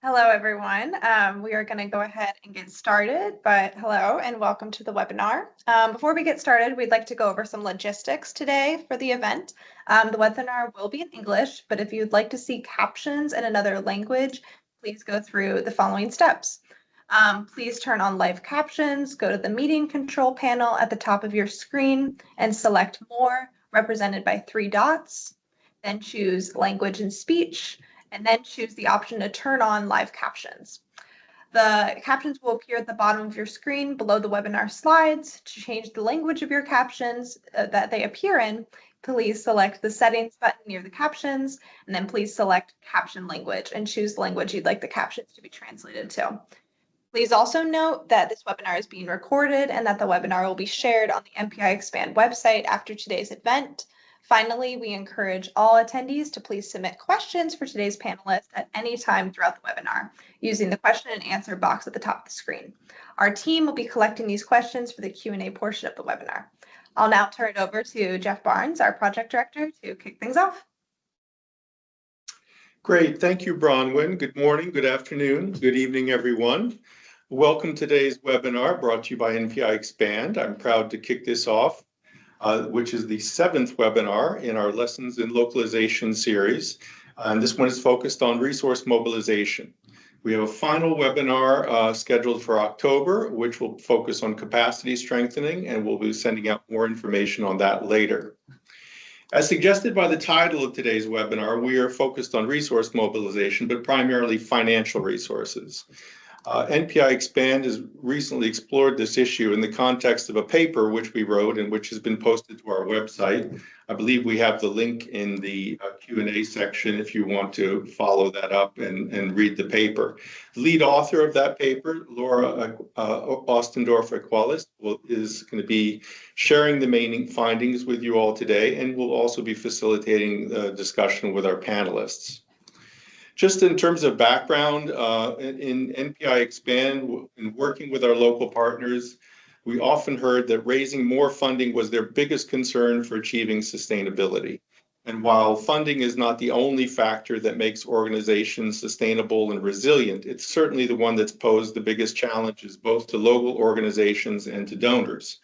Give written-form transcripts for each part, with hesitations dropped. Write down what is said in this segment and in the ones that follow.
Hello, everyone. We are going to go ahead and get started, but hello and welcome to the webinar. Before we get started, we'd like to go over some logistics today for the event. The webinar will be in English, but if you'd like to see captions in another language, please go through the following steps. Please turn on live captions, go to the meeting control panel at the top of your screen and select More, represented by 3 dots. Then choose Language and Speech, and then choose the option to turn on live captions. The captions will appear at the bottom of your screen below the webinar slides. To change the language of your captions that they appear in, please select the settings button near the captions, and then please select caption language and choose the language you'd like the captions to be translated to. Please also note that this webinar is being recorded and that the webinar will be shared on the NPI Expand website after today's event. Finally, we encourage all attendees to please submit questions for today's panelists at any time throughout the webinar using the question and answer box at the top of the screen. Our team will be collecting these questions for the Q&A portion of the webinar. I'll now turn it over to Jeff Barnes, our project director, to kick things off. Great, thank you, Bronwyn. Good morning, good afternoon, good evening, everyone. Welcome to today's webinar brought to you by NPI Expand. I'm proud to kick this off, which is the 7th webinar in our Lessons in Localization series. And this one is focused on resource mobilization. We have a final webinar scheduled for October, which will focus on capacity strengthening, and we'll be sending out more information on that later. As suggested by the title of today's webinar, we are focused on resource mobilization, but primarily financial resources. NPI Expand has recently explored this issue in the context of a paper which we wrote and which has been posted to our website. I believe we have the link in the Q&A section if you want to follow that up and read the paper. The lead author of that paper, Laura Ostendorf-Equalis, is going to be sharing the main findings with you all today, and will also be facilitating the discussion with our panelists. Just in terms of background, in NPI Expand, in working with our local partners, we often heard that raising more funding was their biggest concern for achieving sustainability. And while funding is not the only factor that makes organizations sustainable and resilient, it's certainly the one that's posed the biggest challenges both to local organizations and to donors.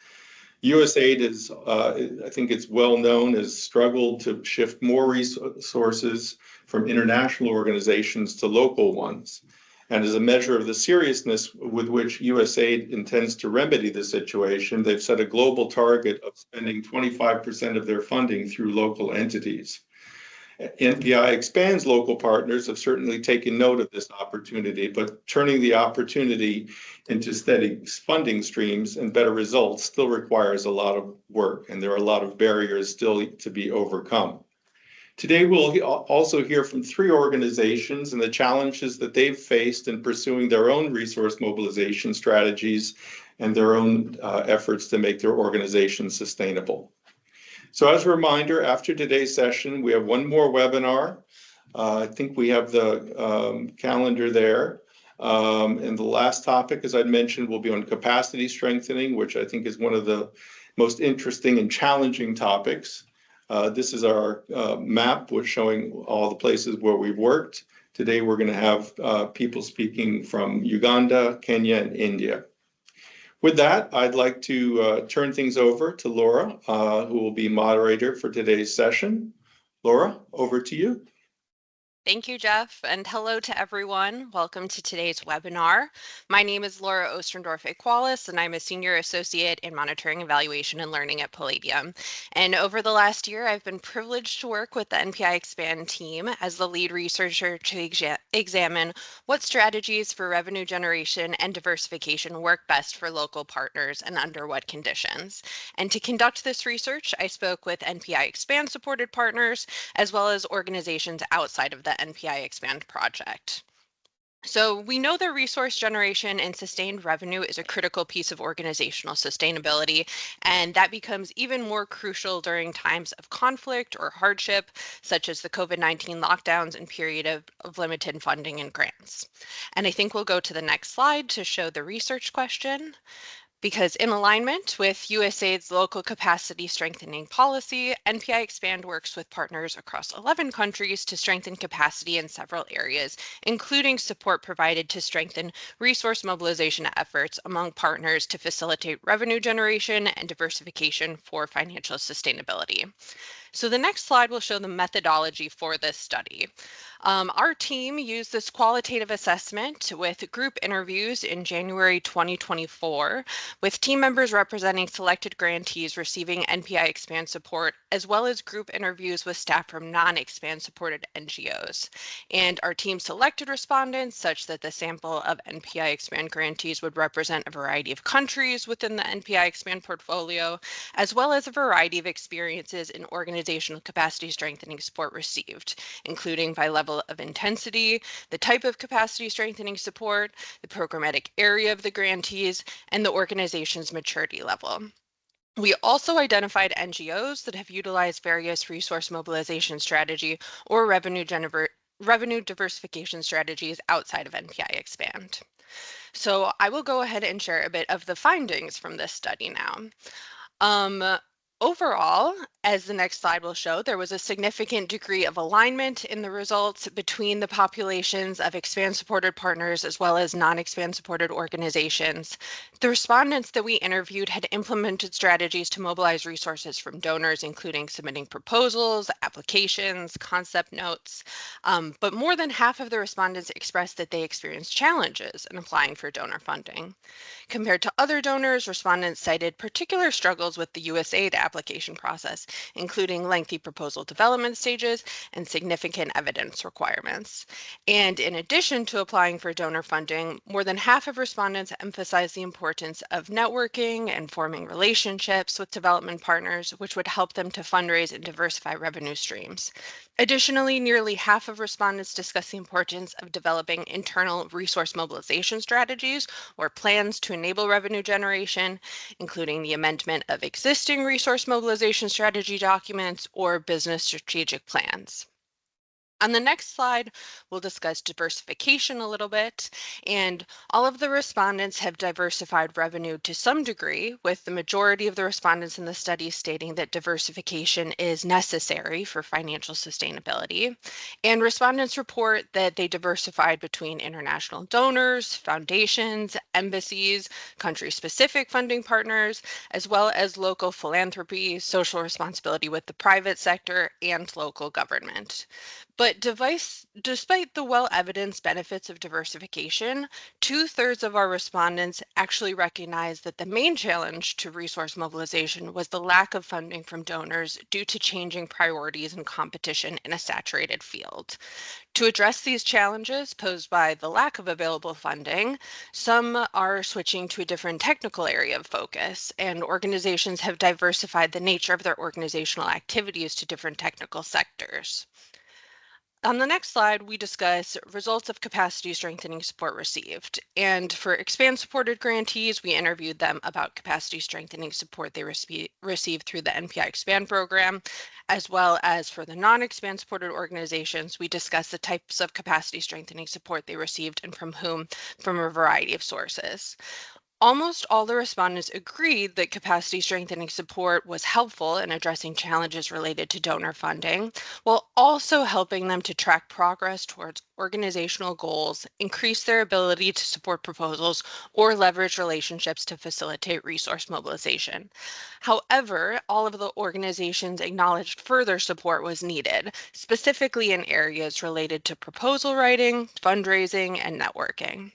USAID is, I think it's well known, has struggled to shift more resources from international organizations to local ones. And as a measure of the seriousness with which USAID intends to remedy the situation, they've set a global target of spending 25% of their funding through local entities. NPI Expand's local partners have certainly taken note of this opportunity, but turning the opportunity into steady funding streams and better results still requires a lot of work, and there are a lot of barriers still to be overcome. Today, we'll also hear from 3 organizations and the challenges that they've faced in pursuing their own resource mobilization strategies and their own efforts to make their organization sustainable. So as a reminder, after today's session, we have one more webinar. I think we have the calendar there. And the last topic, as I mentioned, will be on capacity strengthening, which I think is one of the most interesting and challenging topics. This is our map, which showing all the places where we've worked. Today, we're going to have people speaking from Uganda, Kenya, and India. With that, I'd like to turn things over to Laura, who will be moderator for today's session. Laura, over to you. Thank you, Jeff, and hello to everyone. Welcome to today's webinar. My name is Laura Ostendorf-Equalis, and I'm a Senior Associate in Monitoring, Evaluation, and Learning at Palladium. And over the last year, I've been privileged to work with the NPI Expand team as the lead researcher to examine what strategies for revenue generation and diversification work best for local partners and under what conditions. And to conduct this research, I spoke with NPI Expand supported partners, as well as organizations outside of the NPI Expand project. So we know that resource generation and sustained revenue is a critical piece of organizational sustainability, and that becomes even more crucial during times of conflict or hardship, such as the COVID-19 lockdowns and period of limited funding and grants. And I think we'll go to the next slide to show the research question. Because in alignment with USAID's local capacity strengthening policy, NPI EXPAND works with partners across 11 countries to strengthen capacity in several areas, including support provided to strengthen resource mobilization efforts among partners to facilitate revenue generation and diversification for financial sustainability. So the next slide will show the methodology for this study. Our team used this qualitative assessment with group interviews in January 2024, with team members representing selected grantees receiving NPI EXPAND support, as well as group interviews with staff from non-EXPAND supported NGOs. And our team selected respondents such that the sample of NPI EXPAND grantees would represent a variety of countries within the NPI EXPAND portfolio, as well as a variety of experiences in organizational capacity strengthening support received, including by level of intensity, the type of capacity strengthening support, the programmatic area of the grantees, and the organization's maturity level. We also identified NGOs that have utilized various resource mobilization strategy or revenue diversification strategies outside of NPI EXPAND. So I will go ahead and share a bit of the findings from this study now. Overall, as the next slide will show, there was a significant degree of alignment in the results between the populations of EXPAND supported partners as well as non-EXPAND supported organizations. The respondents that we interviewed had implemented strategies to mobilize resources from donors, including submitting proposals, applications, concept notes, but more than half of the respondents expressed that they experienced challenges in applying for donor funding. Compared to other donors, respondents cited particular struggles with the USAID application process, including lengthy proposal development stages and significant evidence requirements. And in addition to applying for donor funding, more than half of respondents emphasized the importance of networking and forming relationships with development partners, which would help them to fundraise and diversify revenue streams. Additionally, nearly half of respondents discussed the importance of developing internal resource mobilization strategies or plans to enable revenue generation, including the amendment of existing resource mobilization strategy documents or business strategic plans. On the next slide, we'll discuss diversification a little bit, and all of the respondents have diversified revenue to some degree, with the majority of the respondents in the study stating that diversification is necessary for financial sustainability. And respondents report that they diversified between international donors, foundations, embassies, country-specific funding partners, as well as local philanthropy, social responsibility with the private sector, and local government. But despite the well-evidenced benefits of diversification, 2/3 of our respondents actually recognized that the main challenge to resource mobilization was the lack of funding from donors due to changing priorities and competition in a saturated field. To address these challenges posed by the lack of available funding, some are switching to a different technical area of focus, and organizations have diversified the nature of their organizational activities to different technical sectors. On the next slide, we discuss results of capacity strengthening support received. And for EXPAND supported grantees, we interviewed them about capacity strengthening support they received through the NPI EXPAND program, as well as for the non-EXPAND supported organizations, we discussed the types of capacity strengthening support they received and from whom, from a variety of sources. Almost all the respondents agreed that capacity strengthening support was helpful in addressing challenges related to donor funding, while also helping them to track progress towards organizational goals, increase their ability to support proposals, or leverage relationships to facilitate resource mobilization. However, all of the organizations acknowledged further support was needed, specifically in areas related to proposal writing, fundraising, and networking.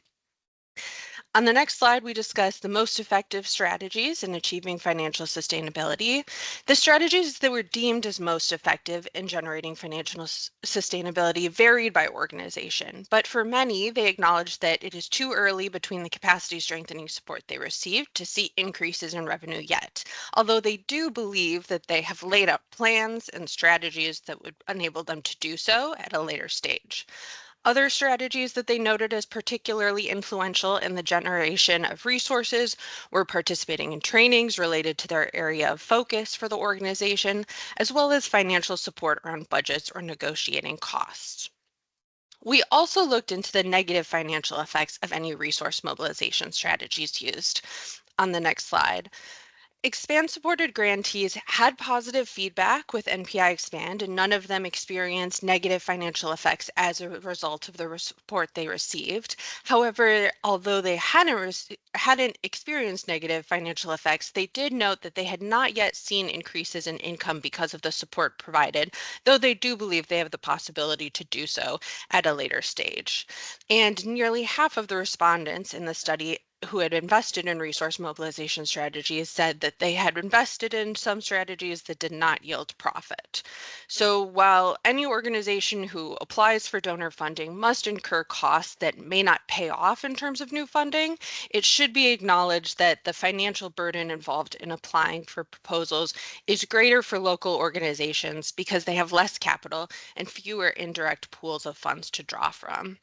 On the next slide, we discuss the most effective strategies in achieving financial sustainability. The strategies that were deemed as most effective in generating financial sustainability varied by organization, but for many, they acknowledged that it is too early between the capacity strengthening support they received to see increases in revenue yet, although they do believe that they have laid out plans and strategies that would enable them to do so at a later stage. Other strategies that they noted as particularly influential in the generation of resources were participating in trainings related to their area of focus for the organization, as well as financial support around budgets or negotiating costs. We also looked into the negative financial effects of any resource mobilization strategies used. on the next slide. Expand-supported grantees had positive feedback with NPI Expand, and none of them experienced negative financial effects as a result of the support they received. However, although they hadn't experienced negative financial effects, they did note that they had not yet seen increases in income because of the support provided, though they do believe they have the possibility to do so at a later stage. And nearly half of the respondents in the study who had invested in resource mobilization strategies said that they had invested in some strategies that did not yield profit. So while any organization who applies for donor funding must incur costs that may not pay off in terms of new funding, it should be acknowledged that the financial burden involved in applying for proposals is greater for local organizations because they have less capital and fewer indirect pools of funds to draw from.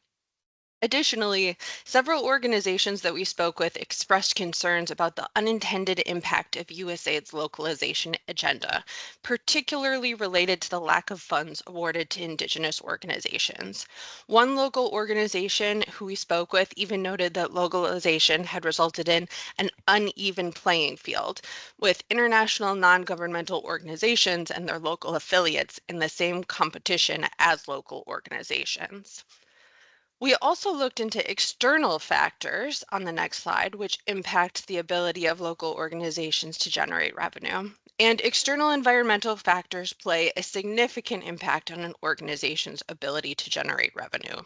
Additionally, several organizations that we spoke with expressed concerns about the unintended impact of USAID's localization agenda, particularly related to the lack of funds awarded to Indigenous organizations. One local organization who we spoke with even noted that localization had resulted in an uneven playing field, with international non-governmental organizations and their local affiliates in the same competition as local organizations. We also looked into external factors on the next slide, which impact the ability of local organizations to generate revenue. And external environmental factors play a significant impact on an organization's ability to generate revenue.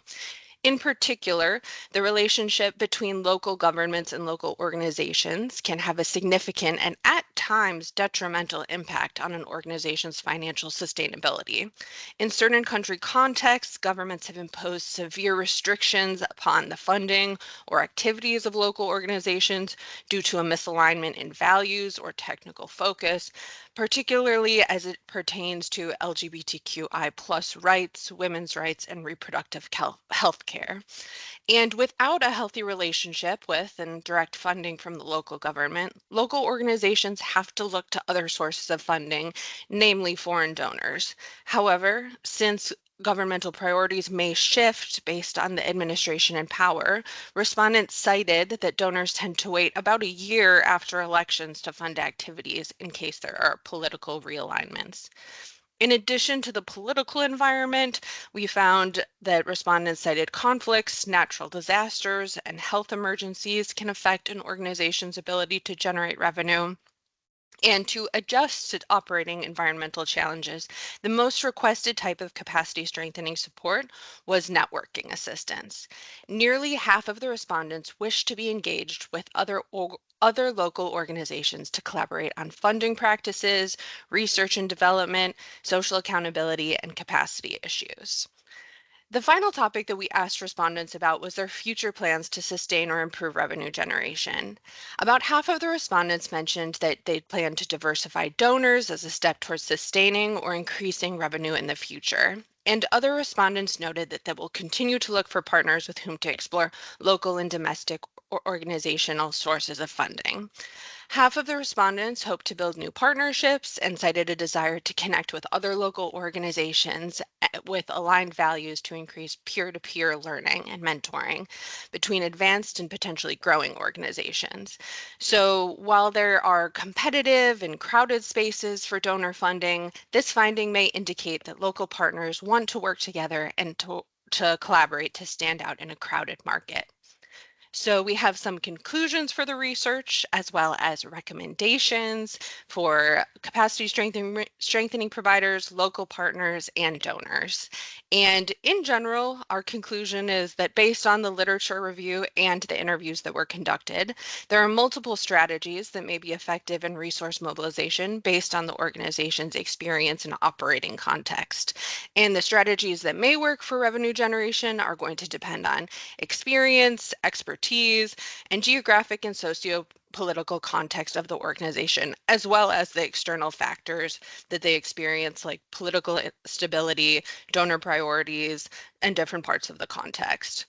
In particular, the relationship between local governments and local organizations can have a significant and at times detrimental impact on an organization's financial sustainability. In certain country contexts, governments have imposed severe restrictions upon the funding or activities of local organizations due to a misalignment in values or technical focus, particularly as it pertains to LGBTQI+ rights, women's rights, and reproductive health care. And without a healthy relationship with and direct funding from the local government, local organizations have to look to other sources of funding, namely foreign donors. However, since governmental priorities may shift based on the administration in power, respondents cited that donors tend to wait about a year after elections to fund activities in case there are political realignments. In addition to the political environment, we found that respondents cited conflicts, natural disasters, and health emergencies can affect an organization's ability to generate revenue. And to adjust to operating environmental challenges, the most requested type of capacity strengthening support was networking assistance. Nearly half of the respondents wished to be engaged with other local organizations to collaborate on funding practices, research and development, social accountability, and capacity issues. The final topic that we asked respondents about was their future plans to sustain or improve revenue generation. About half of the respondents mentioned that they'd plan to diversify donors as a step towards sustaining or increasing revenue in the future. And other respondents noted that they will continue to look for partners with whom to explore local and domestic or organizational sources of funding. Half of the respondents hoped to build new partnerships and cited a desire to connect with other local organizations with aligned values to increase peer-to-peer learning and mentoring between advanced and potentially growing organizations. So while there are competitive and crowded spaces for donor funding, this finding may indicate that local partners want to work together and to collaborate to stand out in a crowded market. So we have some conclusions for the research as well as recommendations for capacity strengthening providers, local partners, and donors. And in general, our conclusion is that based on the literature review and the interviews that were conducted, there are multiple strategies that may be effective in resource mobilization based on the organization's experience and operating context. And the strategies that may work for revenue generation are going to depend on experience, expertise, and geographic and socio-political context of the organization, as well as the external factors that they experience, like political stability, donor priorities, and different parts of the context.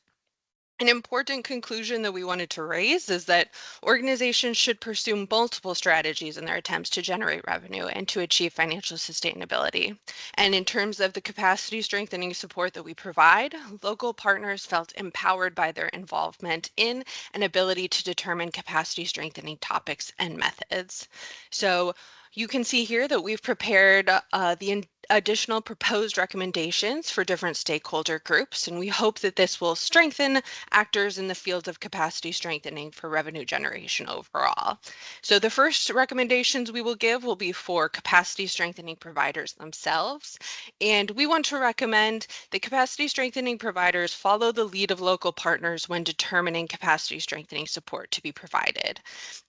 An important conclusion that we wanted to raise is that organizations should pursue multiple strategies in their attempts to generate revenue and to achieve financial sustainability. And in terms of the capacity strengthening support that we provide, local partners felt empowered by their involvement in an ability to determine capacity strengthening topics and methods. So you can see here that we've prepared the additional proposed recommendations for different stakeholder groups, and we hope that this will strengthen actors in the field of capacity strengthening for revenue generation overall. So the first recommendations we will give will be for capacity strengthening providers themselves. And we want to recommend that capacity strengthening providers follow the lead of local partners when determining capacity strengthening support to be provided.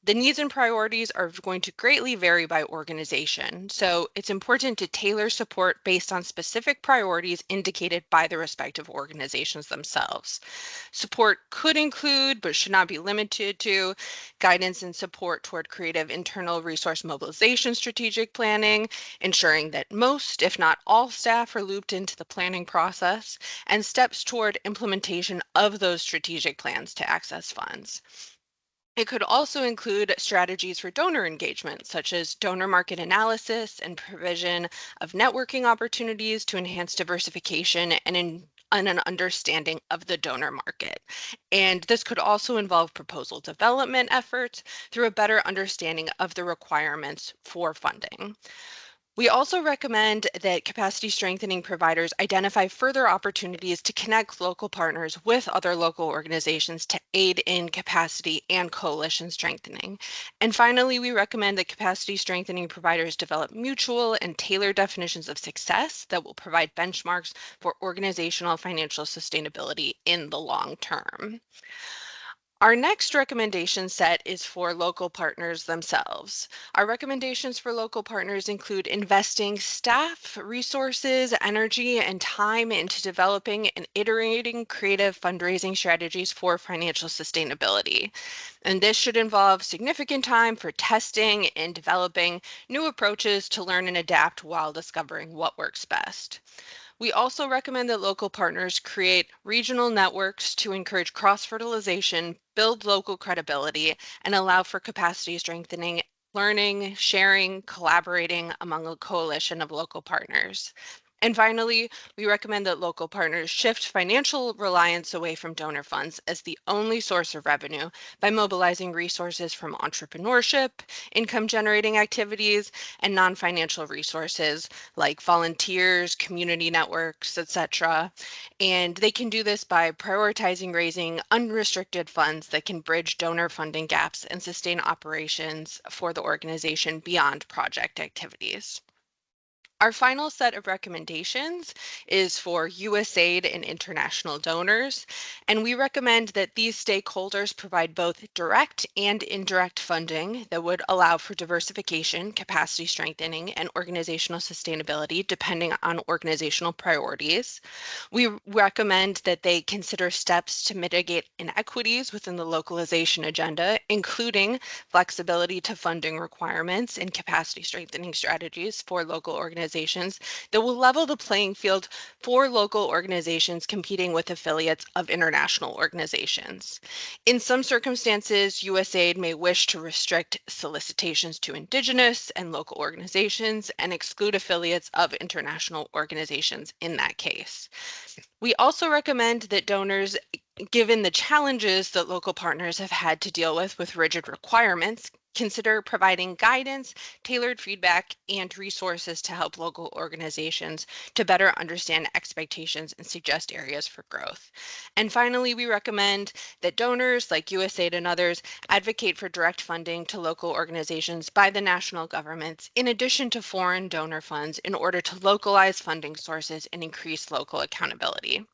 The needs and priorities are going to greatly vary by organization, so it's important to tailor support based on specific priorities indicated by the respective organizations themselves. Support could include, but should not be limited to, guidance and support toward creative internal resource mobilization strategic planning, ensuring that most, if not all, staff are looped into the planning process, and steps toward implementation of those strategic plans to access funds. It could also include strategies for donor engagement, such as donor market analysis and provision of networking opportunities to enhance diversification and an understanding of the donor market. And this could also involve proposal development efforts through a better understanding of the requirements for funding. We also recommend that capacity strengthening providers identify further opportunities to connect local partners with other local organizations to aid in capacity and coalition strengthening. And finally, we recommend that capacity strengthening providers develop mutual and tailored definitions of success that will provide benchmarks for organizational financial sustainability in the long term. Our next recommendation set is for local partners themselves. Our recommendations for local partners include investing staff, resources, energy, and time into developing and iterating creative fundraising strategies for financial sustainability. And this should involve significant time for testing and developing new approaches to learn and adapt while discovering what works best. We also recommend that local partners create regional networks to encourage cross-fertilization, build local credibility, and allow for capacity strengthening, learning, sharing, collaborating among a coalition of local partners. And finally, we recommend that local partners shift financial reliance away from donor funds as the only source of revenue by mobilizing resources from entrepreneurship, income generating activities, and non-financial resources like volunteers, community networks, etc. And they can do this by prioritizing raising unrestricted funds that can bridge donor funding gaps and sustain operations for the organization beyond project activities. Our final set of recommendations is for USAID and international donors, and we recommend that these stakeholders provide both direct and indirect funding that would allow for diversification, capacity strengthening, and organizational sustainability depending on organizational priorities. We recommend that they consider steps to mitigate inequities within the localization agenda, including flexibility to funding requirements and capacity strengthening strategies for local organizations that will level the playing field for local organizations competing with affiliates of international organizations. In some circumstances, USAID may wish to restrict solicitations to indigenous and local organizations and exclude affiliates of international organizations in that case. We also recommend that donors, given the challenges that local partners have had to deal with rigid requirements, consider providing guidance, tailored feedback, and resources to help local organizations to better understand expectations and suggest areas for growth. And finally, we recommend that donors like USAID and others advocate for direct funding to local organizations by the national governments, in addition to foreign donor funds, in order to localize funding sources and increase local accountability.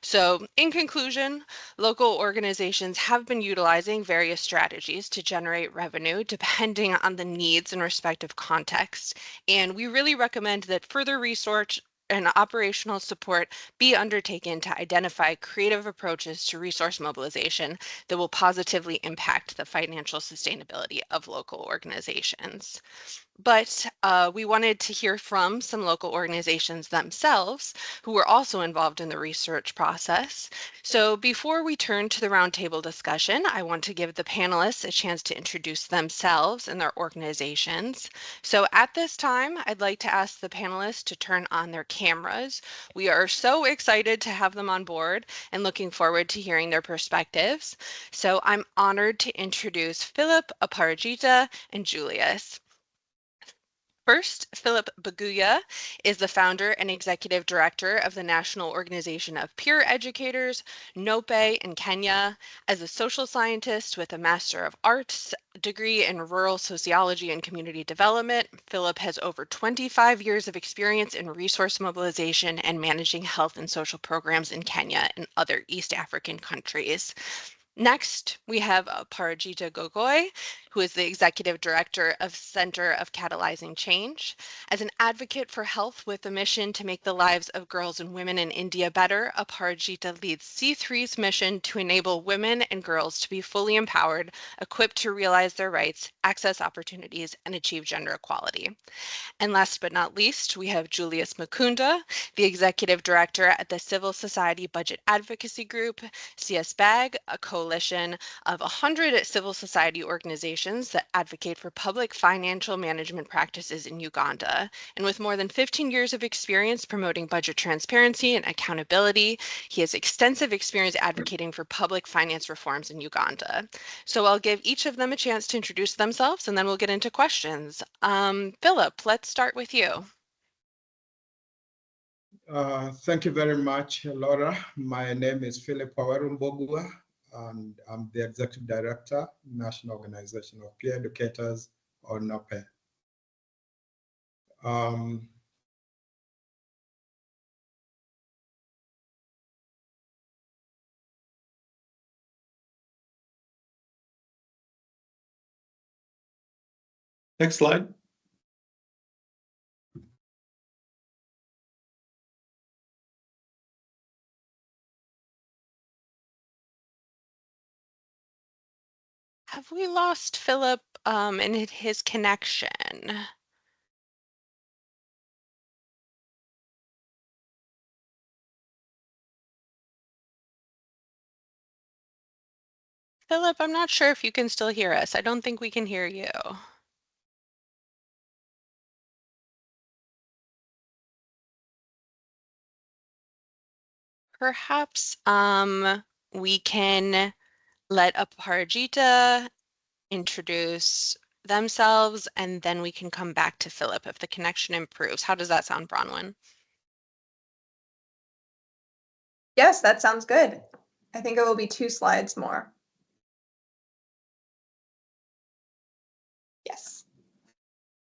So, in conclusion, local organizations have been utilizing various strategies to generate revenue depending on the needs and respective contexts. And we really recommend that further research and operational support be undertaken to identify creative approaches to resource mobilization that will positively impact the financial sustainability of local organizations. But we wanted to hear from some local organizations themselves who were also involved in the research process. So before we turn to the roundtable discussion, I want to give the panelists a chance to introduce themselves and their organizations. So at this time, I'd like to ask the panelists to turn on their cameras. We are so excited to have them on board and looking forward to hearing their perspectives. So I'm honored to introduce Philip, Aparajita, and Julius. First, Philip Mbugua is the founder and executive director of the National Organization of Peer Educators, NOPE in Kenya. As a social scientist with a Master of Arts degree in rural sociology and community development, Philip has over 25 years of experience in resource mobilization and managing health and social programs in Kenya and other East African countries. Next, we have Parajita Gogoi, who is the Executive Director of Center of Catalyzing Change. As an advocate for health with a mission to make the lives of girls and women in India better, Aparajita leads C3's mission to enable women and girls to be fully empowered, equipped to realize their rights, access opportunities, and achieve gender equality. And last but not least, we have Julius Mukunda, the Executive Director at the Civil Society Budget Advocacy Group, CSBAG, a coalition of 100 civil society organizations that advocate for public financial management practices in Uganda. And with more than 15 years of experience promoting budget transparency and accountability, he has extensive experience advocating for public finance reforms in Uganda. So I'll give each of them a chance to introduce themselves and then we'll get into questions. Philip, let's start with you. Thank you very much, Laura. My name is Philip Waweru Mbugua, and I'm the Executive Director, National Organization of Peer Educators, or NOPE. Next slide. Have we lost Philip and his connection? Philip, I'm not sure if you can still hear us. I don't think we can hear you. Perhaps we can let Aparajita introduce themselves and then we can come back to Philip if the connection improves. How does that sound, Bronwyn? Yes, that sounds good. I think it will be 2 slides more. Yes.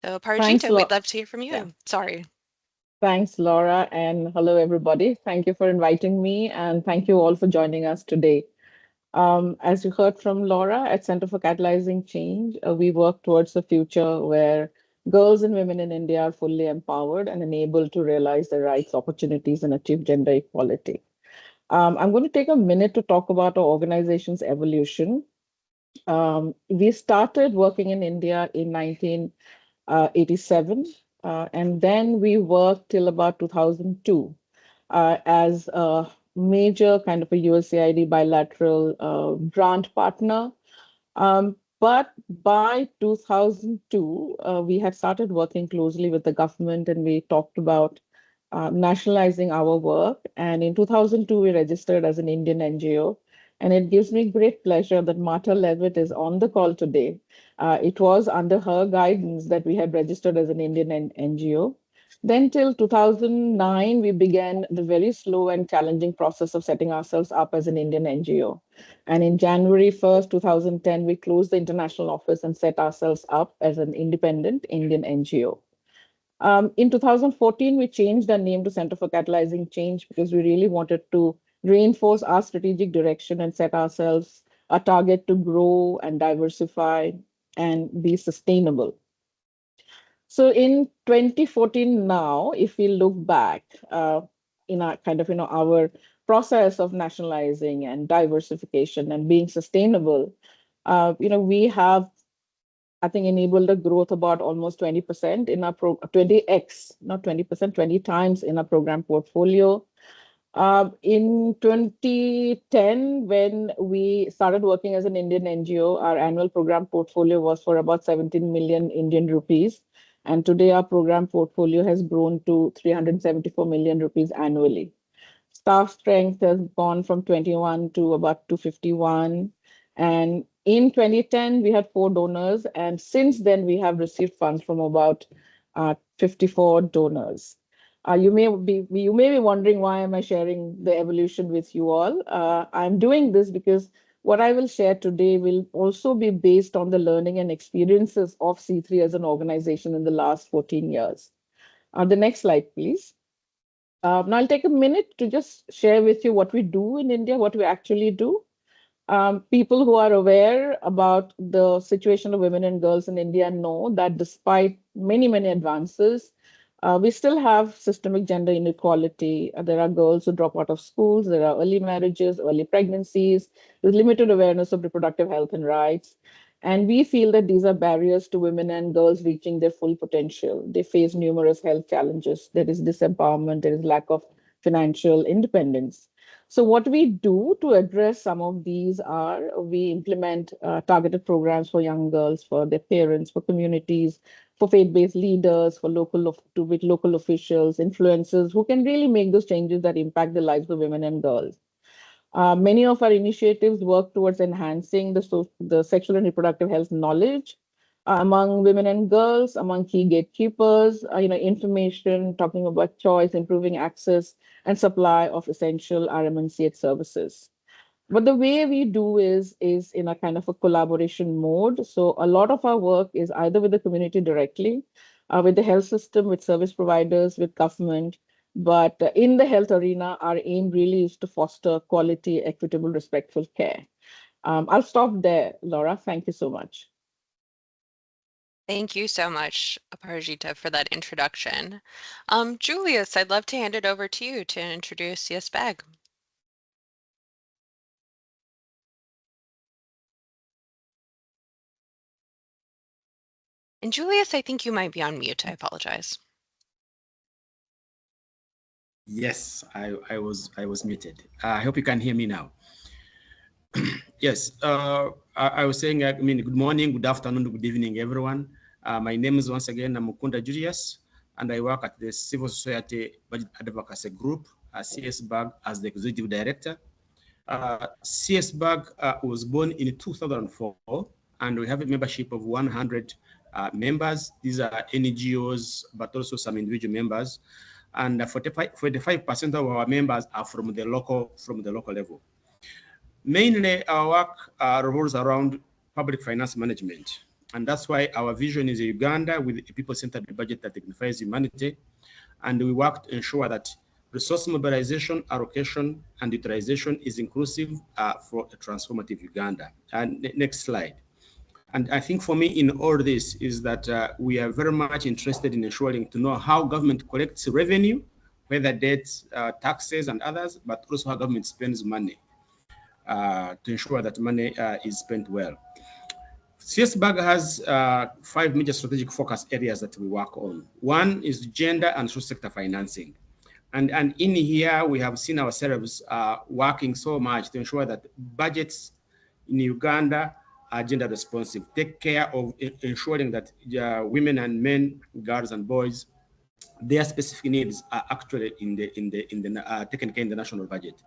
So Aparajita, we'd love to hear from you. Yeah. Sorry. Thanks, Laura, and hello, everybody. Thank you for inviting me, and thank you all for joining us today. As you heard from Laura, at Center for Catalyzing Change, we work towards a future where girls and women in India are fully empowered and enabled to realize their rights, opportunities, and achieve gender equality. I'm going to take a minute to talk about our organization's evolution. We started working in India in 1987, and then we worked till about 2002 as a major kind of a USAID bilateral grant partner. But by 2002, we had started working closely with the government and we talked about nationalizing our work. And in 2002, we registered as an Indian NGO. And it gives me great pleasure that Marta Levitt is on the call today. It was under her guidance that we had registered as an Indian NGO. Then till 2009, we began the very slow and challenging process of setting ourselves up as an Indian NGO. And in January 1st, 2010, we closed the international office and set ourselves up as an independent Indian NGO. In 2014, we changed our name to Center for Catalyzing Change because we really wanted to reinforce our strategic direction and set ourselves a target to grow and diversify and be sustainable. So in 2014 now, if we look back in our kind of, our process of nationalizing and diversification and being sustainable, we have I think enabled a growth about almost 20% in our 20x, not 20%, 20 times in our program portfolio. In 2010, when we started working as an Indian NGO, our annual program portfolio was for about 17 million Indian rupees. And today our program portfolio has grown to 374 million rupees annually. Staff strength has gone from 21 to about 251. And in 2010, we had 4 donors. And since then, we have received funds from about 54 donors. You may be wondering, why am I sharing the evolution with you all? I'm doing this because what I will share today will also be based on the learning and experiences of C3 as an organization in the last 14 years. The next slide, please. Now I'll take a minute to just share with you what we do in India, what we actually do. People who are aware about the situation of women and girls in India know that despite many, many advances, we still have systemic gender inequality. There are girls who drop out of schools, there are early marriages, early pregnancies, there's limited awareness of reproductive health and rights. And we feel that these are barriers to women and girls reaching their full potential. They face numerous health challenges. There is disempowerment, there is lack of financial independence. So what we do to address some of these are we implement targeted programs for young girls, for their parents, for communities, for faith-based leaders, for with local officials, influencers who can really make those changes that impact the lives of women and girls. Many of our initiatives work towards enhancing the sexual and reproductive health knowledge among women and girls, among key gatekeepers, information, talking about choice, improving access and supply of essential RMNCH services. But the way we do is in a kind of a collaboration mode. So a lot of our work is either with the community directly, with the health system, with service providers, with government. But in the health arena, our aim really is to foster quality, equitable, respectful care. I'll stop there, Laura. Thank you so much. Thank you so much, Aparajita, for that introduction. Julius, I'd love to hand it over to you to introduce USBAG. And Julius, I think you might be on mute. I apologize. Yes, I was muted. I hope you can hear me now. Yes, I was saying, good morning, good afternoon, good evening, everyone. My name is once again Mukunda Julius, and I work at the Civil Society Budget Advocacy Group, CSBAG, as the Executive Director. CSBAG was born in 2004, and we have a membership of 100 members. These are NGOs, but also some individual members. And 45% of our members are from the local level. Mainly, our work revolves around public finance management. And that's why our vision is Uganda with a people-centered budget that dignifies humanity. And we work to ensure that resource mobilization, allocation, and utilization is inclusive for a transformative Uganda. And next slide. And I think for me in all this is that we are very much interested in ensuring to know how government collects revenue, whether debts, taxes, and others, but also how government spends money to ensure that money is spent well. CSBAG has 5 major strategic focus areas that we work on. One is gender and social sector financing. And in here, we have seen ourselves working so much to ensure that budgets in Uganda are gender responsive, take care of ensuring that women and men, girls and boys, their specific needs are actually taken care in the national budget.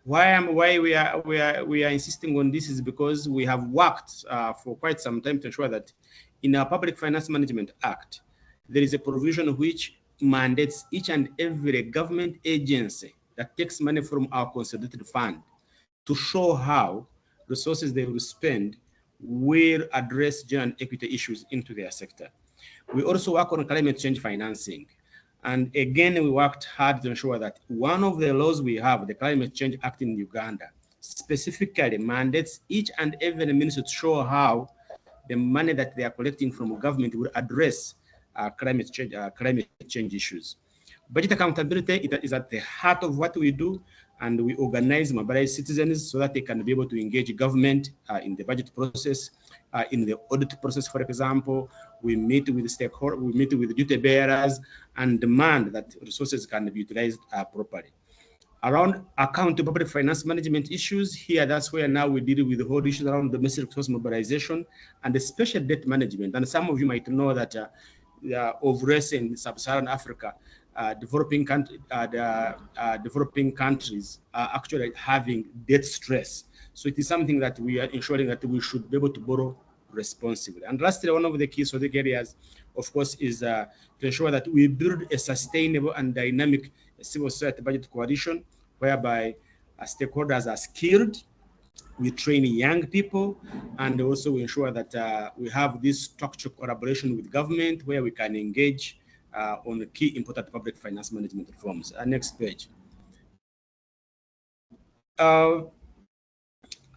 Why we are insisting on this is because we have worked for quite some time to ensure that in our Public Finance Management Act, there is a provision which mandates each and every government agency that takes money from our consolidated fund to show how resources they will spend will address gender and equity issues into their sector. We also work on climate change financing. And again, we worked hard to ensure that one of the laws we have, the Climate Change Act in Uganda, specifically mandates each and every minister to show how the money that they are collecting from government will address climate change issues. Budget accountability is at the heart of what we do, and we organize, mobilize citizens so that they can be able to engage government in the budget process, in the audit process, for example. We meet with stakeholders, we meet with duty bearers, and demand that resources can be utilized properly. Around account to public finance management issues, here that's where now we deal with the whole issue around domestic resource mobilization and the special debt management. And some of you might know that of recent in sub-Saharan Africa, developing countries are actually having debt stress. So it is something that we are ensuring that we should be able to borrow responsibly. And lastly, one of the key strategic areas, of course, is to ensure that we build a sustainable and dynamic civil society budget coalition, whereby stakeholders are skilled, we train young people, and also we ensure that we have this structured collaboration with government where we can engage on the key important public finance management reforms. Next page.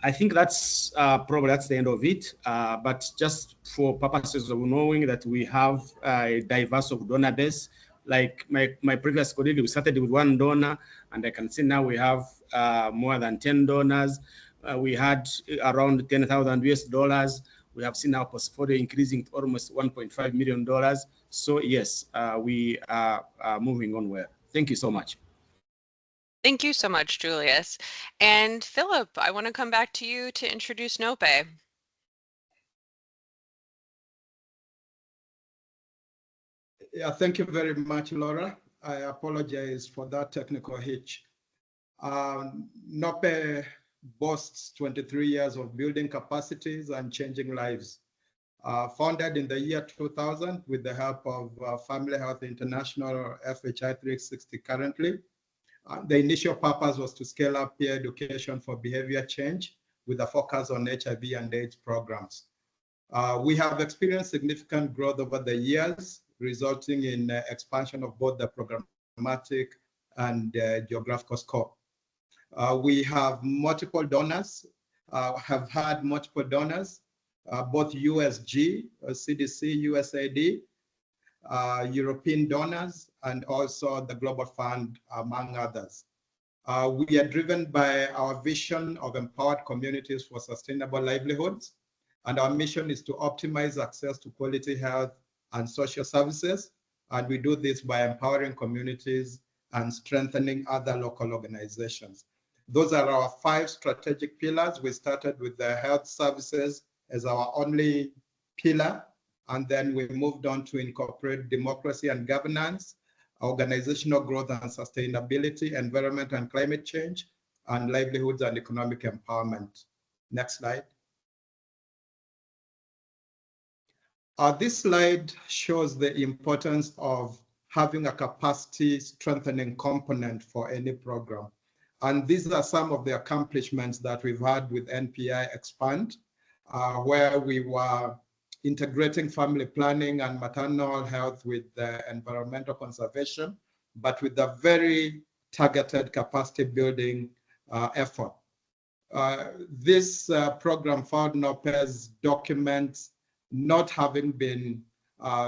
I think that's probably that's the end of it. But just for purposes of knowing that we have a diverse of donor base, like my previous colleague, we started with one donor, and I can see now we have more than 10 donors. We had around $10,000 US. We have seen our portfolio increasing to almost $1.5 million. So yes, we are moving on well. Thank you so much. Thank you so much, Julius. And Philip, I want to come back to you to introduce NOPE. Yeah, thank you very much, Laura. I apologize for that technical hitch. NOPE boasts 23 years of building capacities and changing lives. Founded in the year 2000 with the help of Family Health International, or FHI 360 currently. The initial purpose was to scale up peer education for behavior change with a focus on HIV and AIDS programs. We have experienced significant growth over the years, resulting in expansion of both the programmatic and geographical scope. We have multiple donors, have had multiple donors, both USG, CDC, USAID, European donors, and also the Global Fund, among others. We are driven by our vision of empowered communities for sustainable livelihoods, and our mission is to optimize access to quality health and social services, and we do this by empowering communities and strengthening other local organizations. Those are our 5 strategic pillars. We started with the health services as our only pillar, and then we moved on to incorporate democracy and governance, organizational growth and sustainability, environment and climate change, and livelihoods and economic empowerment. Next slide. This slide shows the importance of having a capacity strengthening component for any program. And these are some of the accomplishments that we've had with NPI EXPAND, where we were integrating family planning and maternal health with environmental conservation, but with a very targeted capacity building effort. This program found NOPE's documents not having been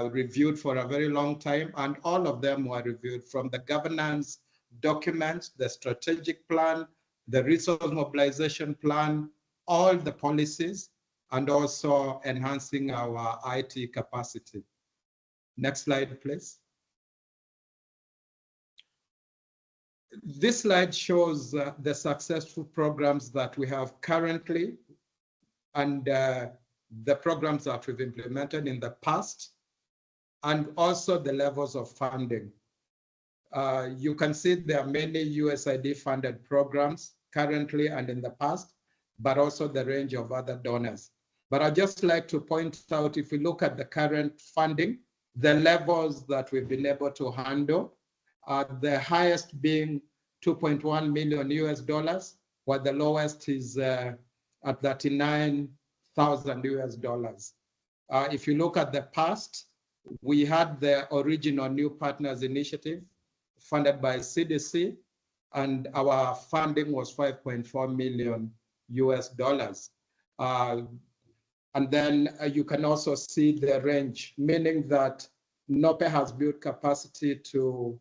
reviewed for a very long time, and all of them were reviewed, from the governance documents, the strategic plan, the resource mobilization plan, all the policies, and also enhancing our IT capacity. Next slide, please. This slide shows the successful programs that we have currently, and the programs that we've implemented in the past, and also the levels of funding. You can see there are many USAID funded programs currently and in the past, but also the range of other donors. But I'd just like to point out, if we look at the current funding, the levels that we've been able to handle, the highest being $2.1 million US, while the lowest is at $39,000 US. If you look at the past, we had the original New Partners Initiative funded by CDC, and our funding was $5.4 million US. And then you can also see the range, meaning that NOPE has built capacity to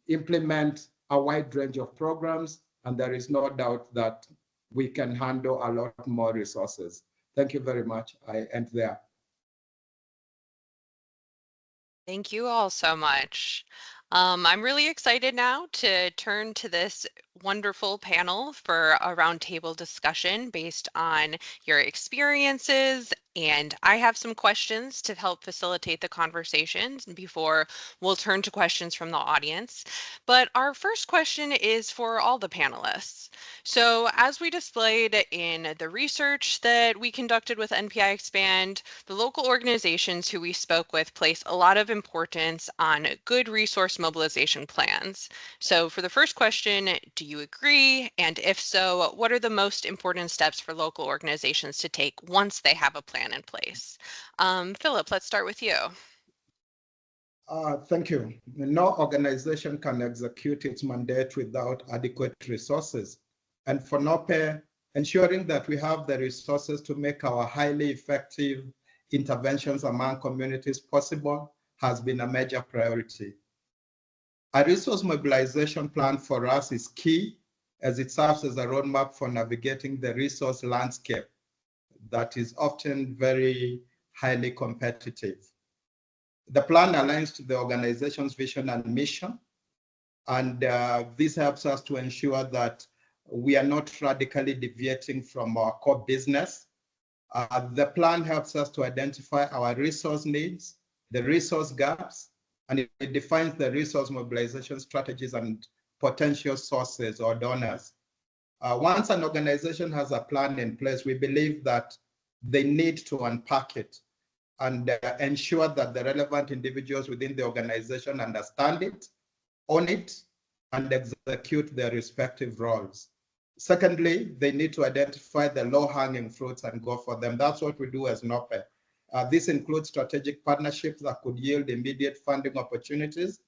implement a wide range of programs, and there is no doubt that we can handle a lot more resources. Thank you very much. I end there. Thank you all so much. I'm really excited now to turn to this wonderful panel for a roundtable discussion based on your experiences. And I have some questions to help facilitate the conversations before we'll turn to questions from the audience. But our first question is for all the panelists. So as we displayed in the research that we conducted with NPI Expand, the local organizations who we spoke with place a lot of importance on good resource mobilization plans. So for the first question, do you agree? And if so, what are the most important steps for local organizations to take once they have a plan in place? Philip, let's start with you. Thank you. No organization can execute its mandate without adequate resources. And for NOPE, ensuring that we have the resources to make our highly effective interventions among communities possible has been a major priority. A resource mobilization plan for us is key, as it serves as a roadmap for navigating the resource landscape that is often very highly competitive. The plan aligns to the organization's vision and mission, and this helps us to ensure that we are not radically deviating from our core business. The plan helps us to identify our resource needs, the resource gaps, and it defines the resource mobilization strategies and potential sources or donors. Once an organization has a plan in place, we believe that they need to unpack it and ensure that the relevant individuals within the organization understand it, own it, and execute their respective roles. Secondly, they need to identify the low-hanging fruits and go for them. That's what we do as NOPE. This includes strategic partnerships that could yield immediate funding opportunities,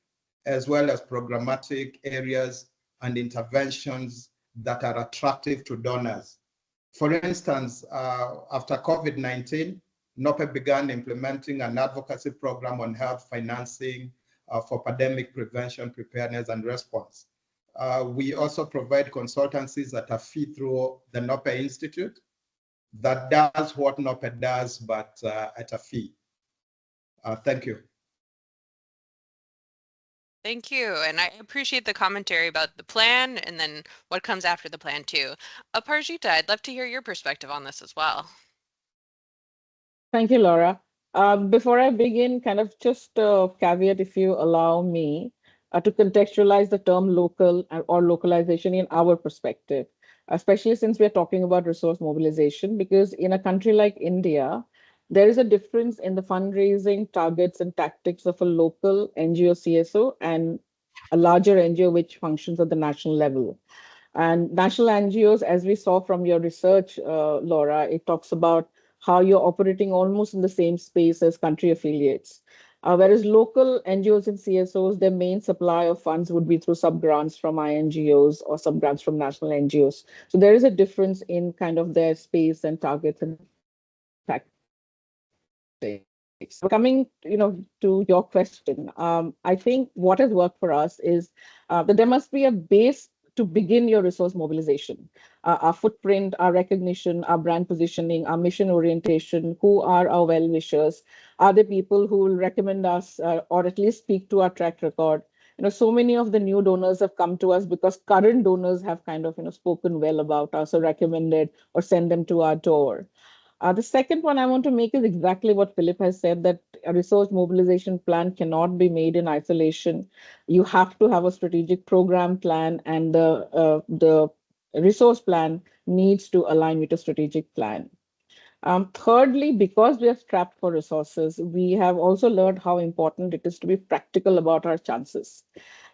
as well as programmatic areas and interventions that are attractive to donors. For instance, after COVID-19, NOPE began implementing an advocacy program on health financing for pandemic prevention, preparedness, and response. We also provide consultancies at a fee through the NOPE Institute that does what NOPE does, but at a fee. Thank you. Thank you. And I appreciate the commentary about the plan and then what comes after the plan too. Aparjita, I'd love to hear your perspective on this as well. Thank you, Laura. Before I begin, kind of just a caveat, if you allow me, to contextualize the term local or localization in our perspective, especially since we're talking about resource mobilization, because in a country like India, there is a difference in the fundraising targets and tactics of a local NGO CSO and a larger NGO which functions at the national level. And national NGOs, as we saw from your research, Laura, it talks about how you're operating almost in the same space as country affiliates. Whereas local NGOs and CSOs, their main supply of funds would be through sub-grants from INGOs or sub-grants from national NGOs. So there is a difference in kind of their space and targets and tactics. Coming, to your question, I think what has worked for us is that there must be a base to begin your resource mobilization. Our footprint, our recognition, our brand positioning, our mission orientation, who are our well-wishers, are the people who will recommend us or at least speak to our track record. So many of the new donors have come to us because current donors have kind of, spoken well about us or recommended or sent them to our door. The second one I want to make is exactly what Philip has said, that a resource mobilization plan cannot be made in isolation. You have to have a strategic program plan, and the resource plan needs to align with a strategic plan. Thirdly, because we are strapped for resources, we have also learned how important it is to be practical about our chances.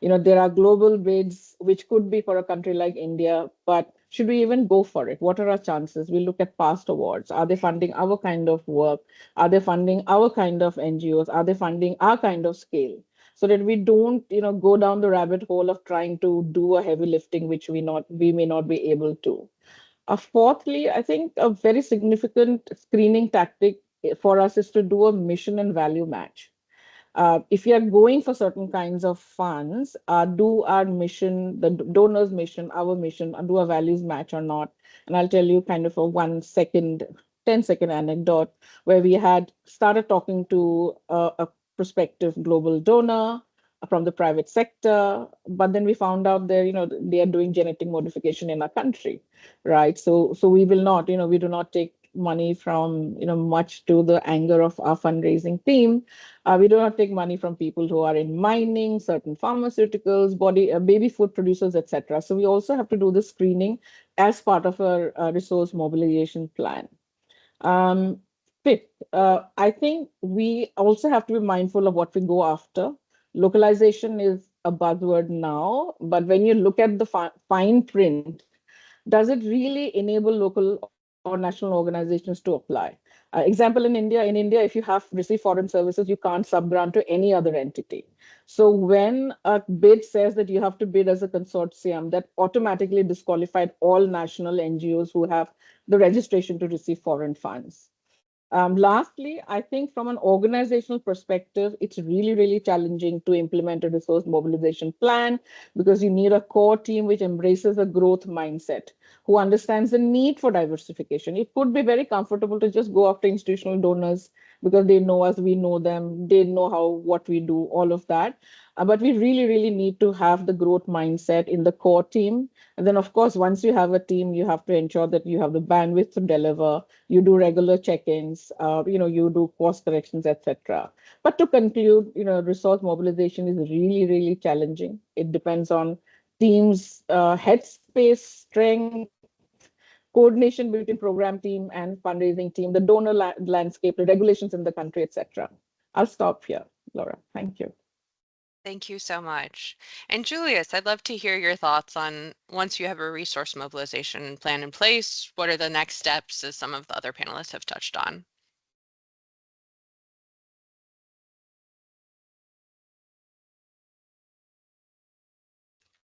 There are global bids, which could be for a country like India, but should we even go for it? What are our chances? We look at past awards. Are they funding our kind of work? Are they funding our kind of NGOs? Are they funding our kind of scale? So that we don't, go down the rabbit hole of trying to do a heavy lifting, which we may not be able to. Fourthly, I think a very significant screening tactic for us is to do a mission and value match. If you are going for certain kinds of funds, do our mission, the donor's mission, our mission, do our values match or not? And I'll tell you kind of a 1 second, 10-second anecdote where we had started talking to a prospective global donor from the private sector, but then we found out they are doing genetic modification in our country, right? So we will not, we do not take money from, much to the anger of our fundraising team. We do not take money from people who are in mining, certain pharmaceuticals, baby food producers, etc. So we also have to do the screening as part of our resource mobilization plan. Fifth, I think we also have to be mindful of what we go after. Localization is a buzzword now, but when you look at the fine print, does it really enable local or national organizations to apply? Example, in India, if you have received foreign services, you can't sub-grant to any other entity. So when a bid says that you have to bid as a consortium, that automatically disqualified all national NGOs who have the registration to receive foreign funds. Lastly, I think from an organizational perspective, it's really, really challenging to implement a resource mobilization plan because you need a core team which embraces a growth mindset, who understands the need for diversification. It could be very comfortable to just go after institutional donors because they know us, we know them, they know what we do, all of that. But we really, really need to have the growth mindset in the core team. And then, of course, once you have a team, you have to ensure that you have the bandwidth to deliver. You do regular check-ins, you do course corrections, etc. But to conclude, resource mobilization is really, really challenging. It depends on teams' headspace, strength, coordination between program team and fundraising team, the donor landscape, the regulations in the country, etc. I'll stop here, Laura. Thank you. Thank you so much. And Julius, I'd love to hear your thoughts on once you have a resource mobilization plan in place, what are the next steps, as some of the other panelists have touched on?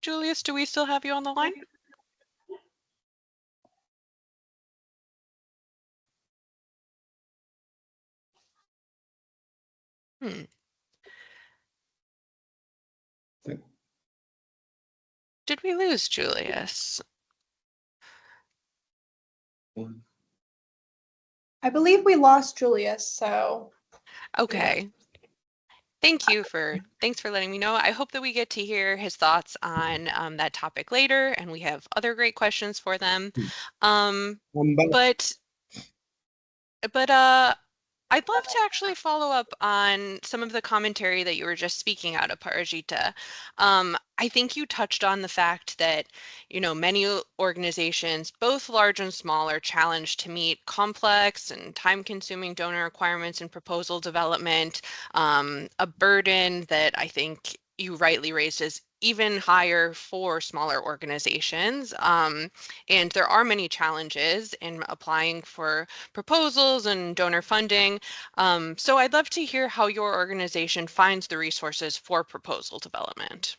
Julius, do we still have you on the line? Did we lose Julius? I believe we lost Julius, so. Okay. Thanks for letting me know. I hope that we get to hear his thoughts on that topic later, and we have other great questions for them. But I'd love to actually follow up on some of the commentary that you were just speaking out of, Parajita. I think you touched on the fact that, many organizations, both large and small, are challenged to meet complex and time-consuming donor requirements and proposal development, a burden that I think you rightly raised is even higher for smaller organizations. And there are many challenges in applying for proposals and donor funding. So I'd love to hear how your organization finds the resources for proposal development.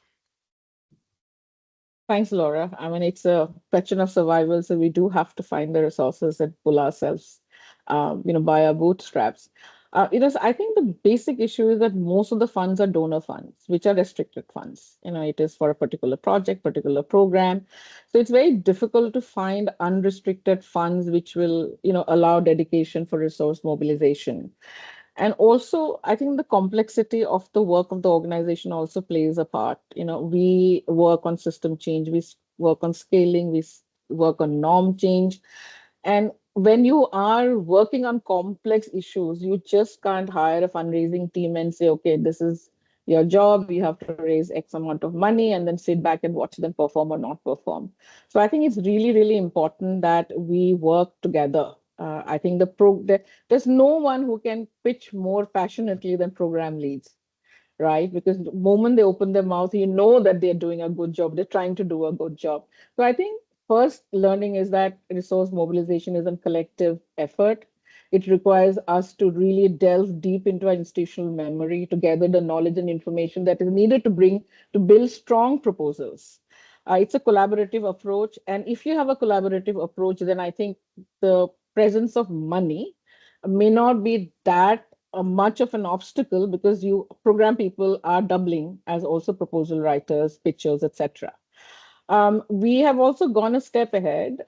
Thanks, Laura. I mean, it's a question of survival, so we do have to find the resources and pull ourselves, by our bootstraps. I think the basic issue is that most of the funds are donor funds, which are restricted funds. It is for a particular project, particular program. So it's very difficult to find unrestricted funds which will, allow dedication for resource mobilization. And also, I think the complexity of the work of the organization also plays a part. We work on system change, we work on scaling, we work on norm change. And when you are working on complex issues, you just can't hire a fundraising team and say, okay, this is your job, you have to raise X amount of money and then sit back and watch them perform or not perform. So I think it's really, really important that we work together. I think there's no one who can pitch more passionately than program leads, right? Because the moment they open their mouth, you know that they're doing a good job. They're trying to do a good job. So I think first learning is that resource mobilization is a collective effort. It requires us to really delve deep into our institutional memory to gather the knowledge and information that is needed to build strong proposals. It's a collaborative approach. And if you have a collaborative approach, then I think the presence of money may not be that much of an obstacle because you program people are doubling as also proposal writers, pitchers, etc. We have also gone a step ahead,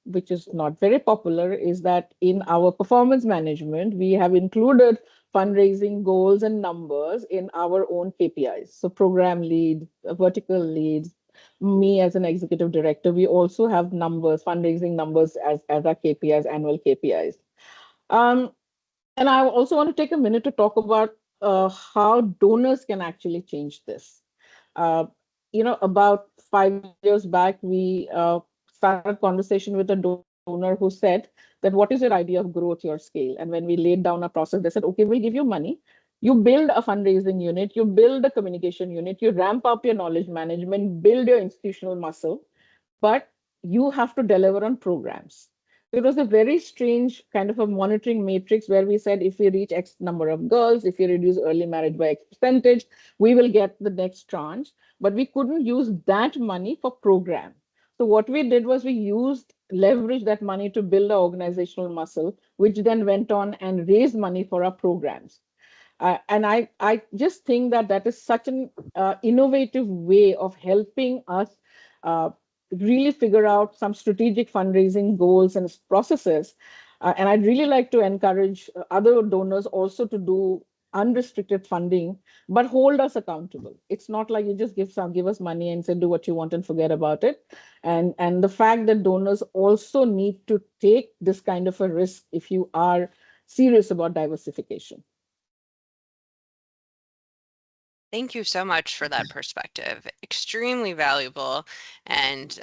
which is not very popular, is that in our performance management, we have included fundraising goals and numbers in our own KPIs. So program lead, vertical leads, me as an executive director, we also have numbers, fundraising numbers as our KPIs, annual KPIs. And I also want to take a minute to talk about how donors can actually change this. Uh, about 5 years back, we started a conversation with a donor who said that, what is your idea of growth, your scale? And when we laid down a process, they said, okay, we'll give you money. You build a fundraising unit, you build a communication unit, you ramp up your knowledge management, build your institutional muscle, but you have to deliver on programs. It was a very strange kind of a monitoring matrix where we said, if we reach X number of girls, if we reduce early marriage by X percentage, we will get the next tranche. But we couldn't use that money for program. So what we did was we leveraged that money to build our organizational muscle, which then went on and raised money for our programs. And I just think that is such an innovative way of helping us uh, really figure out some strategic fundraising goals and processes. And I'd really like to encourage other donors also to do unrestricted funding, but hold us accountable. It's not like you just give us money and say, do what you want and forget about it. And the fact that donors also need to take this kind of a risk if you are serious about diversification. Thank you so much for that perspective. Extremely valuable and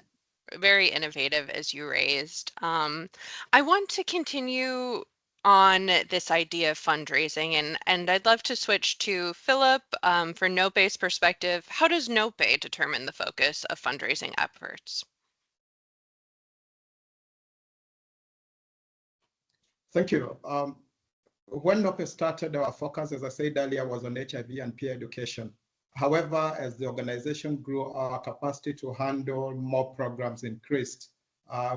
very innovative as you raised. I want to continue on this idea of fundraising, and I'd love to switch to Philip for NOPE's perspective. How does NOPE determine the focus of fundraising efforts? Thank you. When NOPE started, our focus, as I said earlier, was on HIV and peer education. However, as the organization grew, our capacity to handle more programs increased,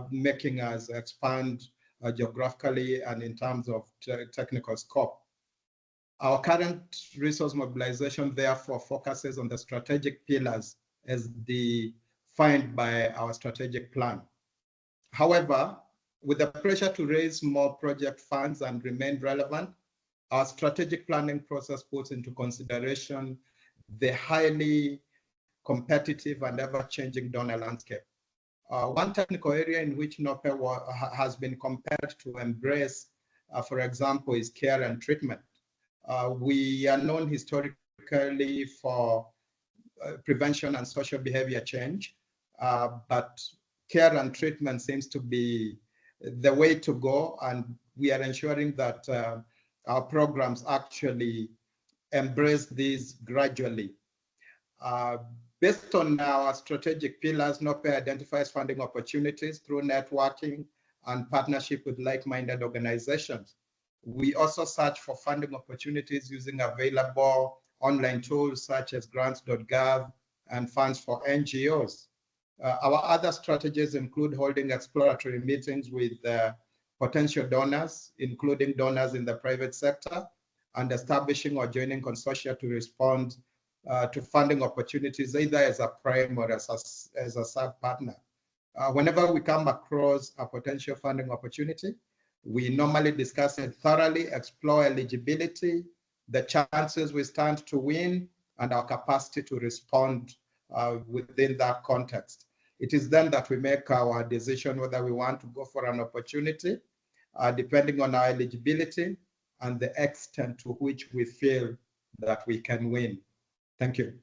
making us expand geographically and in terms of technical scope. Our current resource mobilization, therefore, focuses on the strategic pillars as defined by our strategic plan. However, with the pressure to raise more project funds and remain relevant, our strategic planning process puts into consideration the highly competitive and ever-changing donor landscape. One technical area in which NOPE has been compelled to embrace, for example, is care and treatment. We are known historically for prevention and social behavior change, but care and treatment seems to be the way to go, and we are ensuring that our programs actually embrace these gradually. Based on our strategic pillars, NOPE identifies funding opportunities through networking and partnership with like-minded organizations. We also search for funding opportunities using available online tools such as grants.gov and funds for NGOs. Our other strategies include holding exploratory meetings with potential donors, including donors in the private sector, and establishing or joining consortia to respond to funding opportunities, either as a prime or as a sub-partner. Whenever we come across a potential funding opportunity, we normally discuss it thoroughly, explore eligibility, the chances we stand to win, and our capacity to respond within that context. It is then that we make our decision whether we want to go for an opportunity, depending on our eligibility and the extent to which we feel that we can win. Thank you.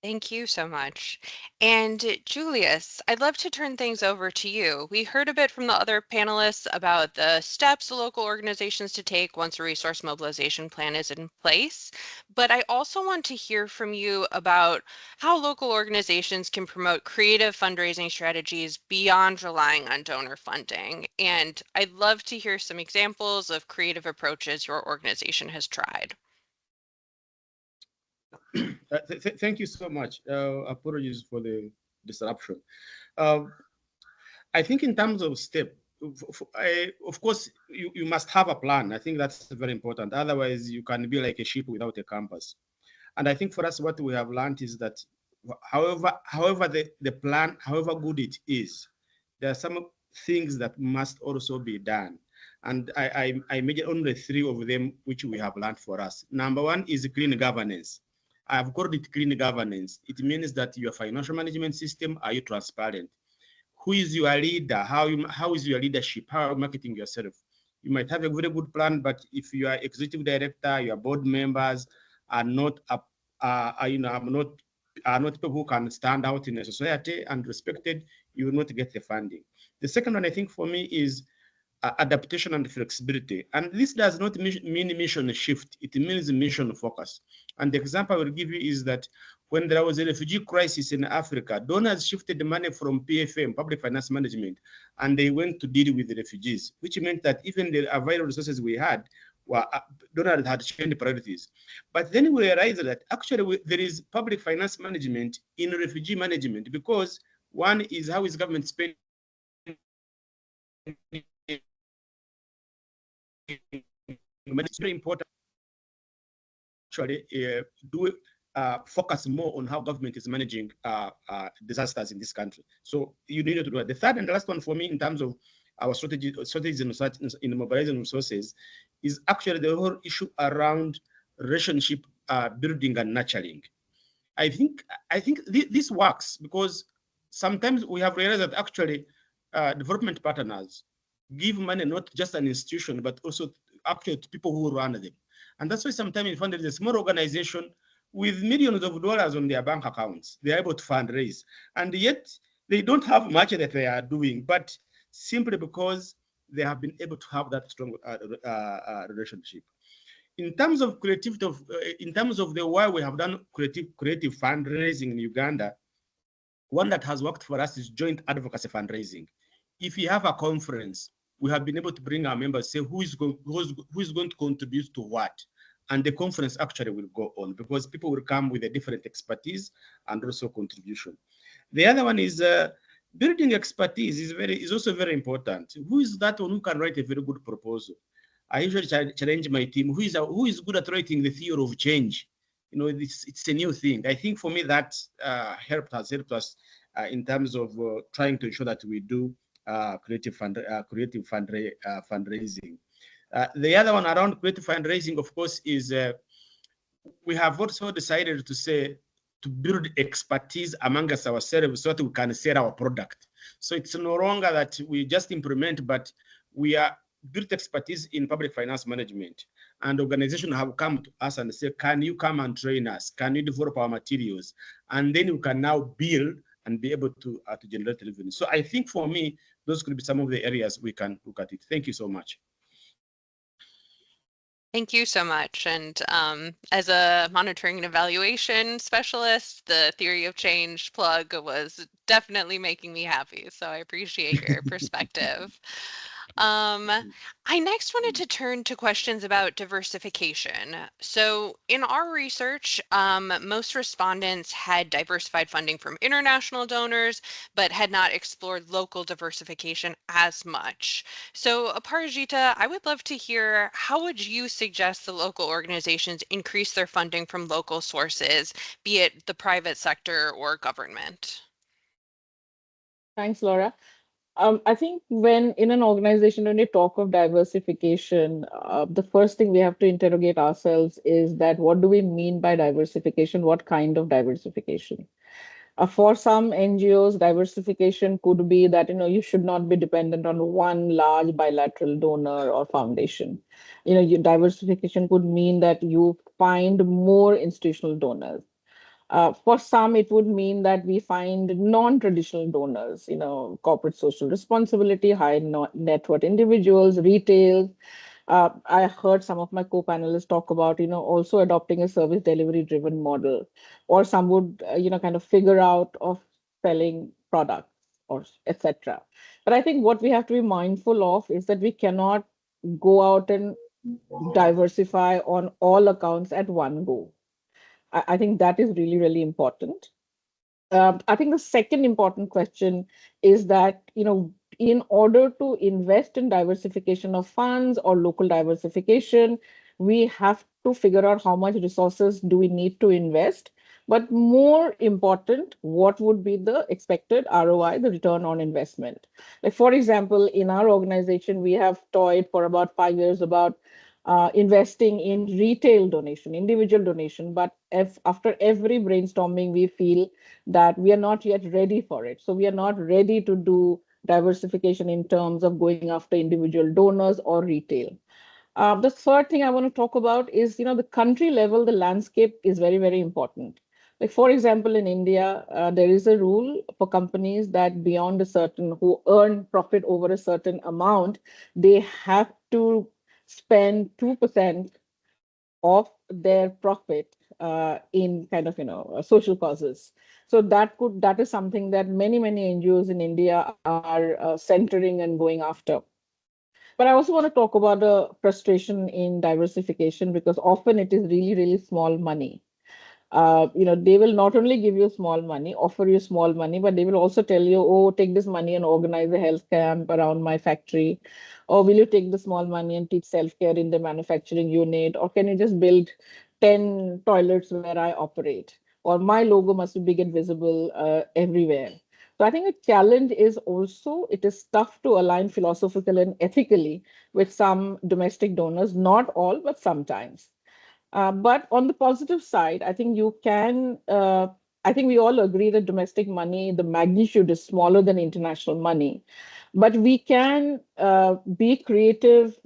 Thank you so much. And Julius, I'd love to turn things over to you. We heard a bit from the other panelists about the steps local organizations to take once a resource mobilization plan is in place, but I also want to hear from you about how local organizations can promote creative fundraising strategies beyond relying on donor funding. And I'd love to hear some examples of creative approaches your organization has tried. Thank you so much. Apologies for the disruption. I think in terms of step, of course, you must have a plan. I think that's very important. Otherwise, you can be like a ship without a compass. And I think for us, what we have learned is that however the plan, however good it is, there are some things that must also be done. And I mentioned only three of them, which we have learned for us. Number one is clean governance. I've called it clean governance. It means that your financial management system, are you transparent? Who is your leader? How is your leadership? How are you marketing yourself? You might have a very good plan, but if your executive director, your board members are not are not people who can stand out in a society and respected, you will not get the funding. The second one, I think, for me is adaptation and flexibility. And this does not mean mission shift, it means mission focus. And the example I will give you is that when there was a refugee crisis in Africa, donors shifted the money from PFM, public finance management, and they went to deal with the refugees, which meant that even the available resources we had were donors had changed priorities. But then we realized that actually there is public finance management in refugee management, because one is how is government spending. It's very important actually do focus more on how government is managing disasters in this country. So you need to do that. The third and the last one for me in terms of our strategies in mobilizing resources is actually the whole issue around relationship building and nurturing. I think this works because sometimes we have realized that actually development partners give money not just an institution, but also actually to people who run them. And that's why sometimes you find there is a small organization with millions of dollars on their bank accounts. They're able to fundraise. And yet they don't have much that they are doing, but simply because they have been able to have that strong relationship. In terms of creativity, in terms of the why we have done creative fundraising in Uganda, one that has worked for us is joint advocacy fundraising. If you have a conference, we have been able to bring our members, say who is going to contribute to what, and the conference actually will go on because people will come with a different expertise and also contribution. The other one is building expertise is also very important. Who is that one who can write a very good proposal? I usually challenge my team. Who is good at writing the theory of change? You know, it's a new thing. I think for me that has helped us in terms of trying to ensure that we do creative fundraising. The other one around creative fundraising, of course, is we have also decided to say to build expertise among us ourselves so that we can sell our product. So it's no longer that we just implement, but we are built expertise in public finance management. And organizations have come to us and say, can you come and train us? Can you develop our materials? And then you can now build and be able to generate revenue. So I think for me, those could be some of the areas we can look at it. Thank you so much. Thank you so much. And as a monitoring and evaluation specialist, the theory of change plug was definitely making me happy. So I appreciate your perspective. I next wanted to turn to questions about diversification. So in our research, most respondents had diversified funding from international donors, but had not explored local diversification as much. So Aparajita, I would love to hear, how would you suggest the local organizations increase their funding from local sources, be it the private sector or government? Thanks, Laura. I think when in an organization, when we talk of diversification, the first thing we have to interrogate ourselves is that what do we mean by diversification? What kind of diversification? For some NGOs, diversification could be that you should not be dependent on one large bilateral donor or foundation. Your diversification could mean that you find more institutional donors. For some, it would mean that we find non-traditional donors, corporate social responsibility, high net worth individuals, retail. I heard some of my co-panelists talk about, also adopting a service delivery driven model, or some would, kind of figure out of selling products or etc. But I think what we have to be mindful of is that we cannot go out and diversify on all accounts at one go. I think that is really, really important. I think the second important question is that, in order to invest in diversification of funds or local diversification, we have to figure out how much resources do we need to invest. But more important, what would be the expected ROI, the return on investment? Like, for example, in our organization, we have toyed for about 5 years about investing in retail donation, individual donation. But if after every brainstorming, we feel that we are not yet ready for it. So we are not ready to do diversification in terms of going after individual donors or retail. The third thing I want to talk about is, the country level, the landscape is very, very important. Like, for example, in India, there is a rule for companies that beyond a certain, who earn profit over a certain amount, they have to spend 2% of their profit in kind of, social causes. So that is something that many NGOs in India are centering and going after. But I also want to talk about the frustration in diversification, because often it is really, really small money. They will not only give you small money, offer you small money, but they will also tell you, oh, take this money and organize a health camp around my factory. Or will you take the small money and teach self-care in the manufacturing unit? Or can you just build 10 toilets where I operate? Or my logo must be big and visible everywhere. So I think a challenge is also, it is tough to align philosophical and ethically with some domestic donors, not all, but sometimes. But on the positive side, I think I think we all agree that domestic money, the magnitude is smaller than international money. But we can be creative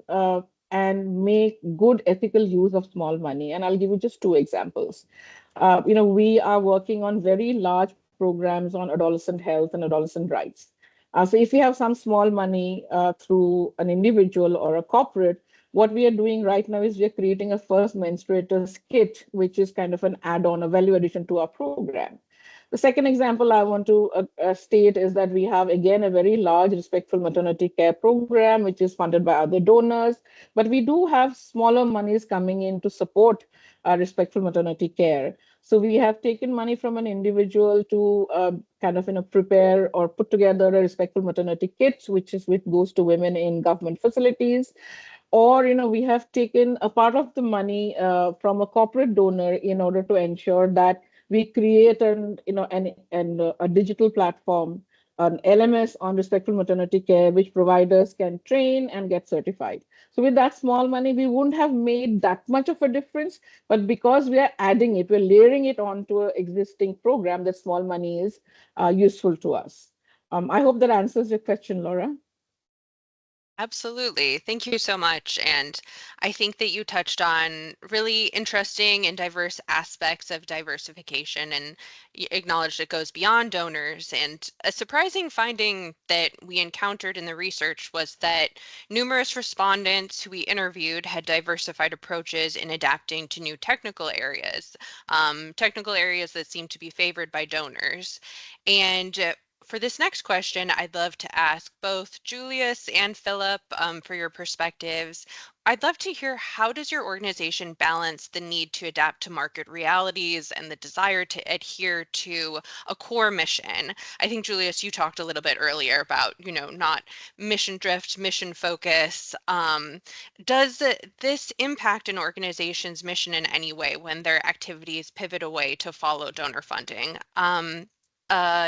and make good ethical use of small money. And I'll give you just two examples. We are working on very large programs on adolescent health and adolescent rights. So if we have some small money through an individual or a corporate, what we are doing right now is we are creating a first menstruators kit, which is kind of an add-on, a value addition to our program. The second example I want to state is that we have, again, a very large respectful maternity care program, which is funded by other donors. But we do have smaller monies coming in to support respectful maternity care. So we have taken money from an individual to kind of prepare or put together a respectful maternity kit, which goes to women in government facilities. Or, we have taken a part of the money from a corporate donor in order to ensure that we create a digital platform, an LMS on respectful maternity care, which providers can train and get certified. So with that small money, we wouldn't have made that much of a difference. But because we are adding it, we're layering it onto an existing program, that small money is useful to us. I hope that answers your question, Laura. Absolutely. Thank you so much. And I think that you touched on really interesting and diverse aspects of diversification, and acknowledged it goes beyond donors. And a surprising finding that we encountered in the research was that numerous respondents who we interviewed had diversified approaches in adapting to new technical areas that seem to be favored by donors. And for this next question, I'd love to ask both Julius and Philip for your perspectives. I'd love to hear, how does your organization balance the need to adapt to market realities and the desire to adhere to a core mission? I think, Julius, you talked a little bit earlier about, not mission drift, mission focus. Does this impact an organization's mission in any way when their activities pivot away to follow donor funding?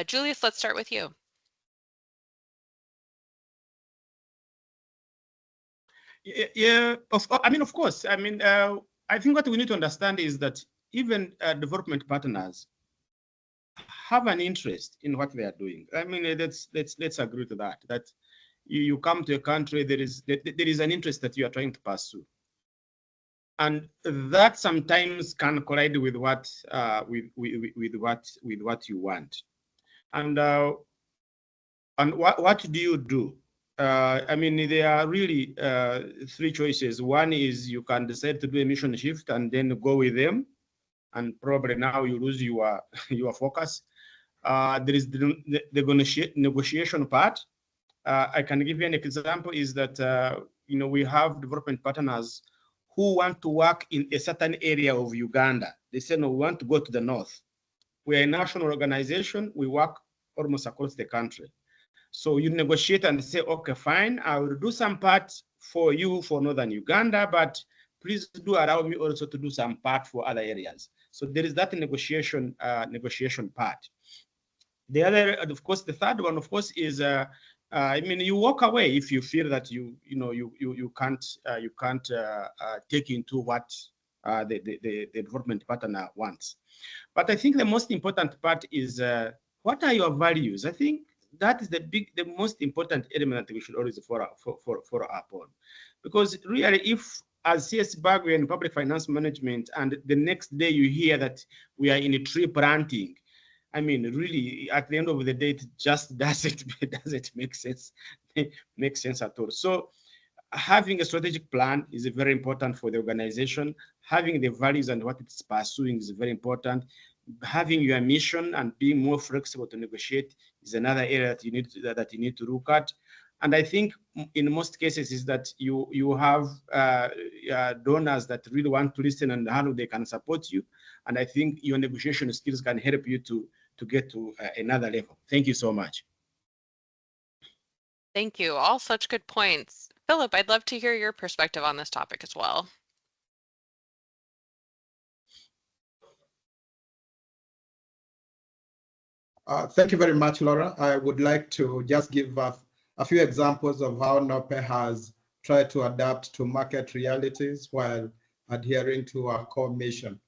Julius, let's start with you. Yeah, of course. I think what we need to understand is that even development partners have an interest in what they are doing. Let's agree to that. That you come to a country, there is an interest that you are trying to pursue, and that sometimes can collide with what you want. And what do you do? There are really three choices. One is you can decide to do a mission shift and then go with them, and probably now you lose your focus. There is the negotiation part. I can give you an example, is that we have development partners who want to work in a certain area of Uganda. They say, no, we want to go to the north. We are a national organization. We work almost across the country. So you negotiate and say, okay, fine, I will do some part for you for Northern Uganda, but please do allow me also to do some part for other areas. So there is that negotiation part. The other, of course, the third one, of course, is I mean, you walk away if you feel that you can't take into what the development partner wants. But I think the most important part is what are your values? I think that is the most important element that we should always follow up on, because really, if as CS BAG we are in public finance management, and the next day you hear that we are in a tree planting, I mean, really, at the end of the day, it just doesn't make sense, at all. So having a strategic plan is very important for the organization. Having the values and what it's pursuing is very important. Having your mission and being more flexible to negotiate is another area that you need to look at. And I think in most cases is that you have donors that really want to listen and how they can support you. And I think your negotiation skills can help you to get to another level. Thank you so much. Thank you. All such good points. Philip, I'd love to hear your perspective on this topic as well. Thank you very much, Laura. I would like to just give a few examples of how NOPE has tried to adapt to market realities while adhering to our core mission.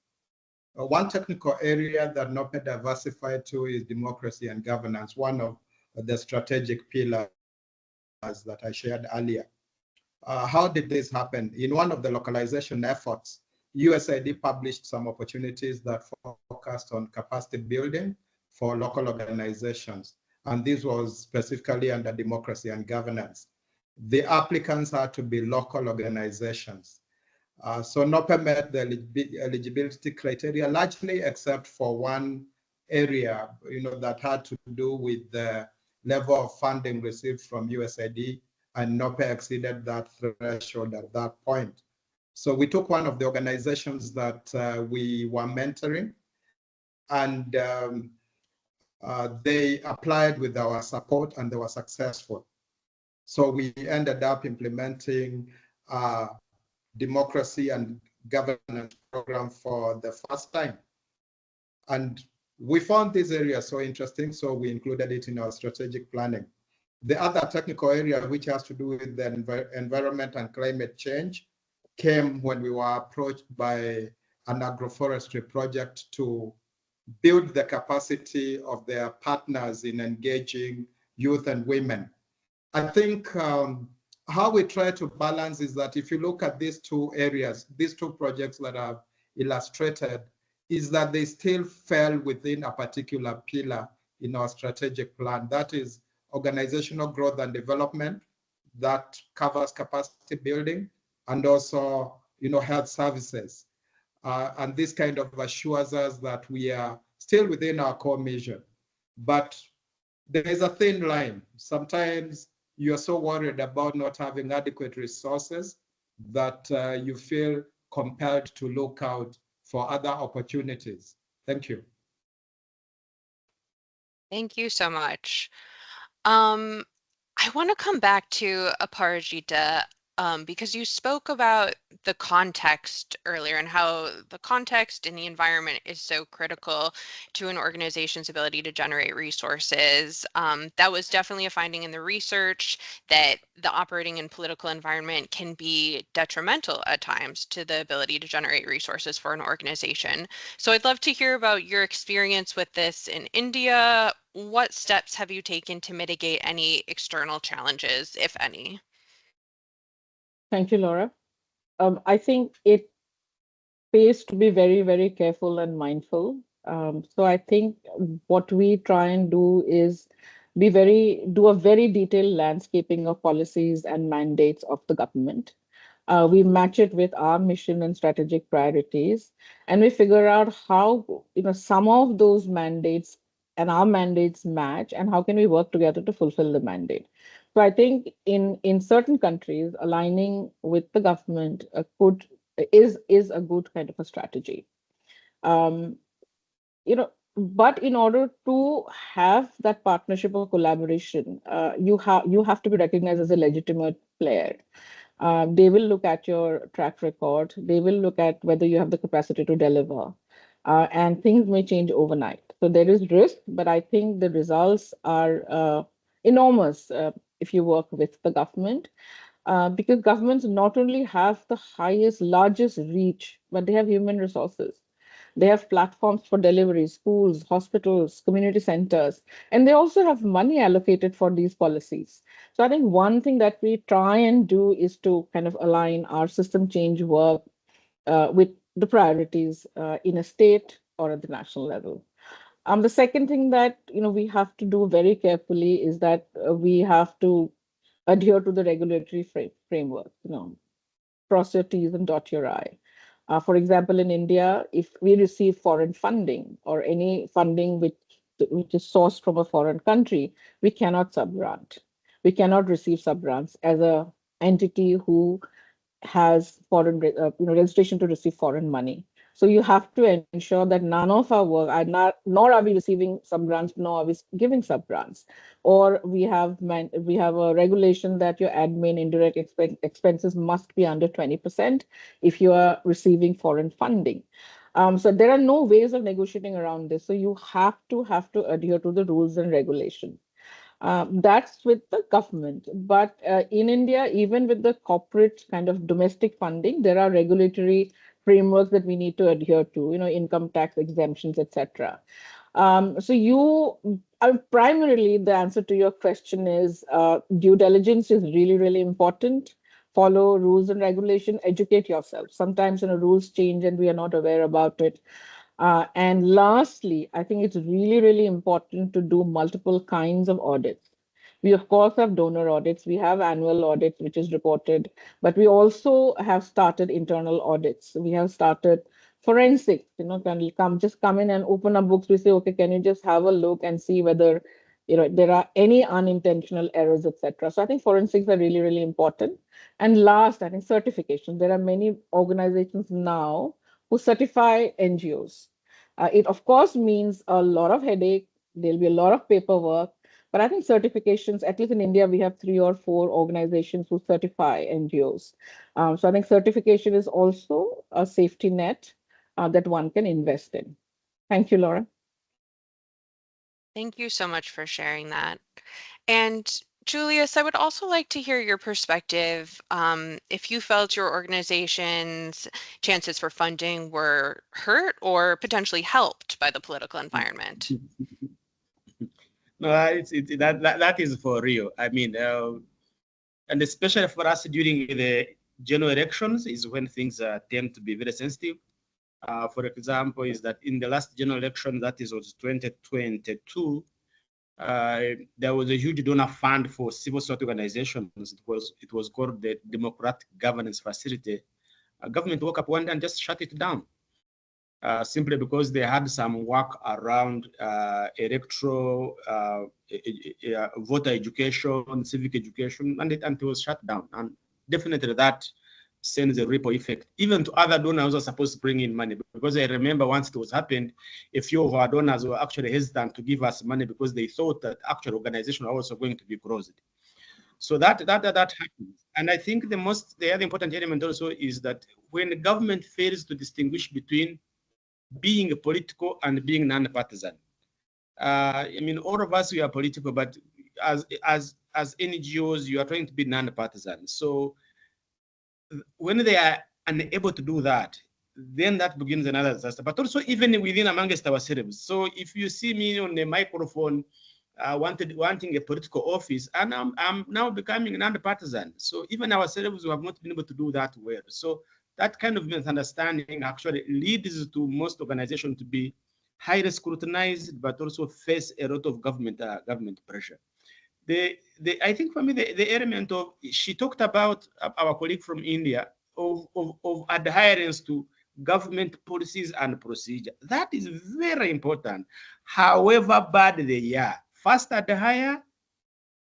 One technical area that NOPE diversified to is democracy and governance, one of the strategic pillars that I shared earlier. How did this happen? In one of the localization efforts, USAID published some opportunities that focused on capacity building for local organizations. And this was specifically under democracy and governance. The applicants had to be local organizations. So NOPE met the eligibility criteria largely except for one area, that had to do with the level of funding received from USAID, and NOPE exceeded that threshold at that point. So we took one of the organizations that we were mentoring, and they applied with our support and they were successful. So we ended up implementing democracy and governance program for the first time. And we found this area so interesting, so we included it in our strategic planning. The other technical area, which has to do with the environment and climate change, came when we were approached by an agroforestry project to build the capacity of their partners in engaging youth and women. I think how we try to balance is that if you look at these two areas, these two projects that I've illustrated, is that they still fell within a particular pillar in our strategic plan. That is organizational growth and development, that covers capacity building, and also health services. And this kind of assures us that we are still within our core mission. But there is a thin line. Sometimes you're so worried about not having adequate resources that you feel compelled to look out for other opportunities. Thank you. Thank you so much. I want to come back to Aparajita because you spoke about the context earlier and how the context and the environment is so critical to an organization's ability to generate resources. That was definitely a finding in the research, that the operating and political environment can be detrimental at times to the ability to generate resources for an organization. So I'd love to hear about your experience with this in India. What steps have you taken to mitigate any external challenges, if any? Thank you, Laura. I think it pays to be very, very careful and mindful. So I think what we try and do is do a very detailed landscaping of policies and mandates of the government. We match it with our mission and strategic priorities, and we figure out how some of those mandates and our mandates match, and how can we work together to fulfill the mandate. So I think in certain countries, aligning with the government is a good kind of a strategy. But in order to have that partnership or collaboration, you have to be recognized as a legitimate player. They will look at your track record. They will look at whether you have the capacity to deliver. And things may change overnight. So there is risk, but I think the results are enormous if you work with the government, because governments not only have the highest, largest reach, but they have human resources. They have platforms for delivery, schools, hospitals, community centers, and they also have money allocated for these policies. So I think one thing that we try and do is to kind of align our system change work with the priorities in a state or at the national level. The second thing that we have to do very carefully is that we have to adhere to the regulatory framework. Cross your T's and dot your I. For example, in India, if we receive foreign funding or any funding which is sourced from a foreign country, we cannot subgrant. We cannot receive subgrants as a entity who has registration to receive foreign money. So you have to ensure that none of our work, nor are we receiving sub grants, nor are we giving sub grants. Or we have a regulation that your admin indirect expenses must be under 20% if you are receiving foreign funding. So there are no ways of negotiating around this. So you have to adhere to the rules and regulations. That's with the government. But in India, even with the corporate kind of domestic funding, there are regulatory frameworks that we need to adhere to, income tax exemptions, etc. Primarily, the answer to your question is due diligence is really, really important. Follow rules and regulation, educate yourself. Sometimes, rules change and we are not aware about it. And lastly, I think it's really, really important to do multiple kinds of audits. We, of course, have donor audits. We have annual audits, which is reported, but we also have started internal audits. We have started forensics, can you come in and open up books. We say, okay, can you just have a look and see whether, there are any unintentional errors, etc. So I think forensics are really, really important. And last, I think certification. There are many organizations now who certify NGOs. It, of course, means a lot of headache. There'll be a lot of paperwork. But I think certifications, at least in India, we have 3 or 4 organizations who certify NGOs. So I think certification is also a safety net that one can invest in. Thank you, Laura. Thank you so much for sharing that. And Julius, I would also like to hear your perspective. If you felt your organization's chances for funding were hurt or potentially helped by the political environment. No, that is for real. I mean, and especially for us during the general elections is when things tend to be very sensitive. For example, is that in the last general election, that was 2022, there was a huge donor fund for civil society organizations. It was called the Democratic Governance Facility. Government woke up one day and just shut it down, simply because they had some work around electoral voter education, civic education, and it was shut down. And definitely that sends a ripple effect, even to other donors who are supposed to bring in money. Because I remember once it was happened, a few of our donors were actually hesitant to give us money because they thought that actual organizations are also going to be closed. So that happens. And I think the other important element also is that when the government fails to distinguish between being political and being non-partisan. I mean, all of us, we are political, but as NGOs, you are trying to be non-partisan. So when they are unable to do that, then that begins another disaster. But also even within amongst ourselves. So if you see me on the microphone wanting a political office, and I'm now becoming non-partisan. So even ourselves, we have not been able to do that well. So that kind of misunderstanding actually leads to most organizations to be highly scrutinized, but also face a lot of government pressure. I think for me, the element of, she talked about our colleague from India, of adherence to government policies and procedure. That is very important. However bad they are, first adhere,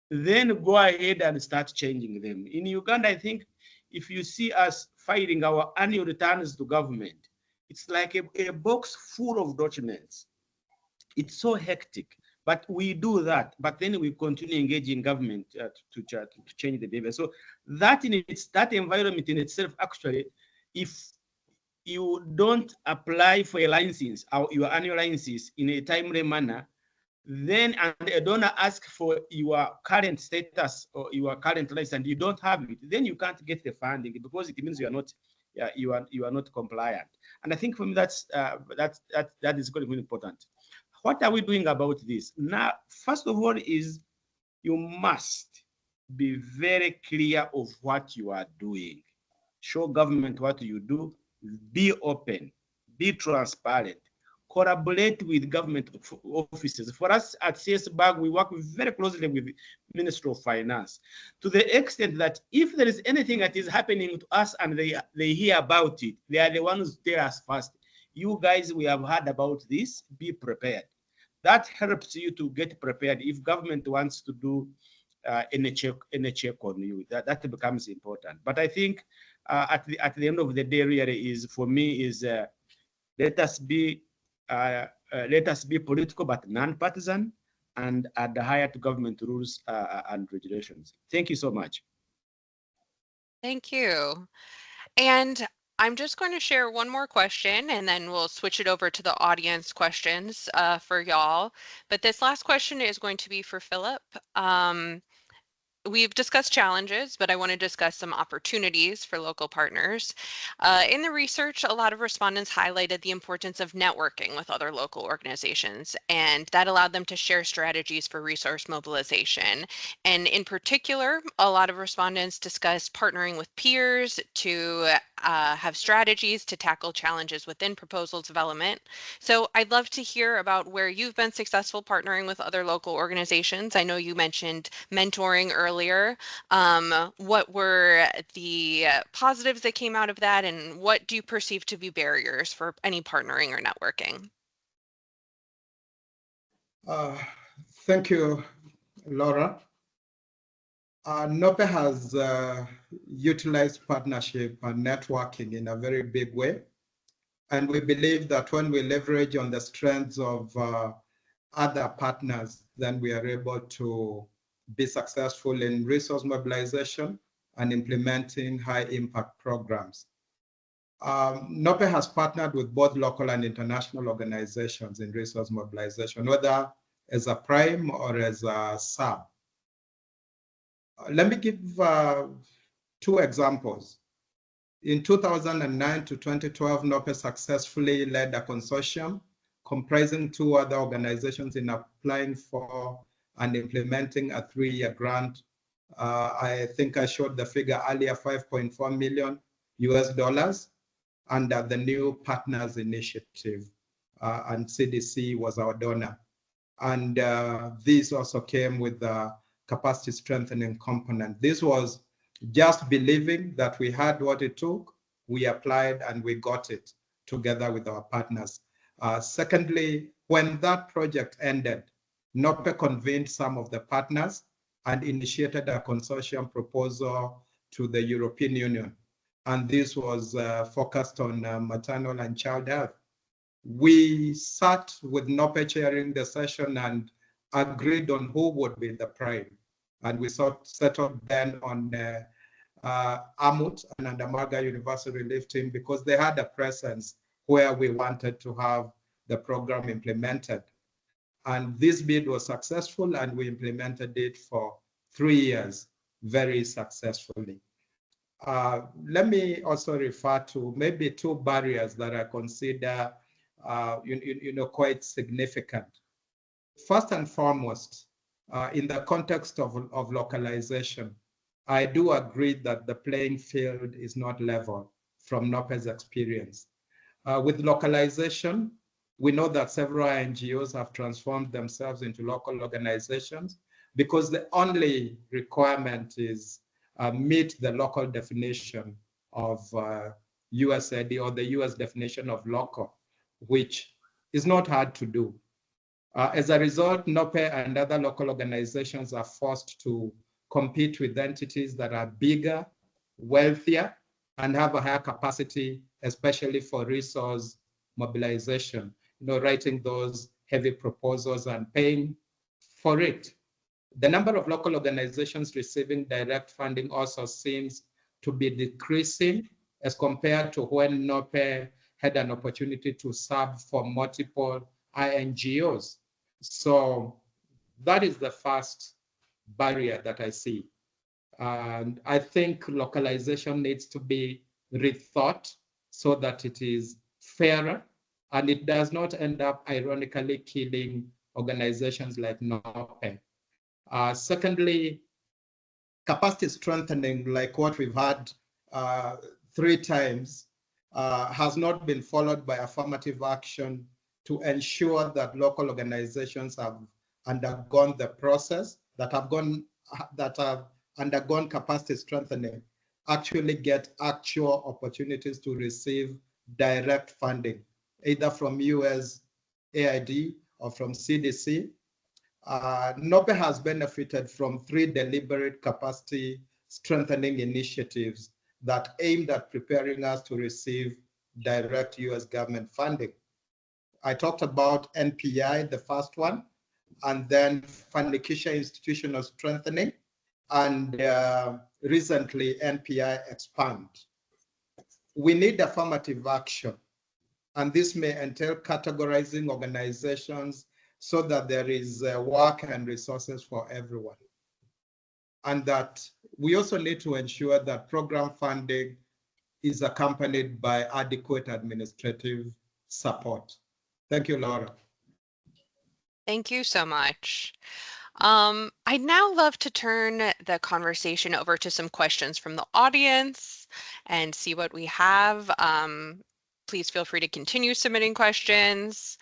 then go ahead and start changing them. In Uganda, I think if you see us filing our annual returns to government, it's like a box full of documents. It's so hectic. But we do that, but then we continue engaging government to change the behavior. So that environment in itself, actually, if you don't apply for a license or your annual license in a timely manner, then and a donor asks for your current status or your current license, you don't have it, then you can't get the funding because it means you are not compliant. And I think for me that is going to be important. What are we doing about this? Now, first of all, is you must be very clear of what you are doing. Show government what you do, be open, be transparent, collaborate with government offices. For us at CSBAG, we work very closely with the Ministry of Finance to the extent that if there is anything that is happening to us and they hear about it, they are the ones who tell us first, you guys, we have heard about this, be prepared. That helps you to get prepared. If government wants to do any check on you, that becomes important. But I think at the end of the day, really is for me is let us be political but non-partisan and adhere to government rules and regulations. Thank you so much. Thank you. And I'm just going to share one more question and then we'll switch it over to the audience questions for y'all. But this last question is going to be for Philip. We've discussed challenges, but I want to discuss some opportunities for local partners. In the research, a lot of respondents highlighted the importance of networking with other local organizations, and that allowed them to share strategies for resource mobilization. And in particular, a lot of respondents discussed partnering with peers to have strategies to tackle challenges within proposal development. So I'd love to hear about where you've been successful partnering with other local organizations. I know you mentioned mentoring earlier. What were the positives that came out of that, and what do you perceive to be barriers for any partnering or networking? Thank you, Laura. NOPE has utilized partnership and networking in a very big way. And we believe that when we leverage on the strengths of other partners, then we are able to be successful in resource mobilization and implementing high impact programs. NOPE has partnered with both local and international organizations in resource mobilization, whether as a prime or as a sub. Let me give 2 examples. In 2009 to 2012, NOPE successfully led a consortium comprising 2 other organizations in applying for and implementing a 3-year grant. I think I showed the figure earlier, $5.4 million under the new Partners Initiative, and CDC was our donor. And this also came with the capacity strengthening component. This was just believing that we had what it took, we applied and we got it together with our partners. Secondly, when that project ended, NOPE convened some of the partners and initiated a consortium proposal to the European Union. And this was focused on maternal and child health. We sat with NOPE chairing the session and agreed on who would be the prime. And we settled then on Amut and Andamaga University Relief Team because they had a presence where we wanted to have the program implemented. And this bid was successful and we implemented it for 3 years very successfully. Let me also refer to maybe 2 barriers that I consider quite significant. First and foremost, in the context of localization, I do agree that the playing field is not level from NOPE's experience. With localization, we know that several NGOs have transformed themselves into local organizations because the only requirement is meet the local definition of USAID or the US definition of local, which is not hard to do. As a result, NOPE and other local organizations are forced to compete with entities that are bigger, wealthier, and have a higher capacity, especially for resource mobilization, writing those heavy proposals and paying for it. The number of local organizations receiving direct funding also seems to be decreasing as compared to when NOPE had an opportunity to sub for multiple INGOs. So that is the first barrier that I see. And I think localization needs to be rethought so that it is fairer and it does not end up ironically killing organizations like NOPE. Secondly, capacity strengthening, like what we've had 3 times, has not been followed by affirmative action to ensure that local organizations have undergone the process, that have undergone capacity strengthening, actually get actual opportunities to receive direct funding, either from USAID or from CDC. NOPE has benefited from 3 deliberate capacity strengthening initiatives that aimed at preparing us to receive direct US government funding. I talked about NPI, the first one, and then Fanikisha Institutional Strengthening, and recently NPI EXPAND. We need affirmative action, and this may entail categorizing organizations so that there is work and resources for everyone. And that we also need to ensure that program funding is accompanied by adequate administrative support. Thank you, Laura. Thank you so much. I'd now love to turn the conversation over to some questions from the audience and see what we have. Please feel free to continue submitting questions.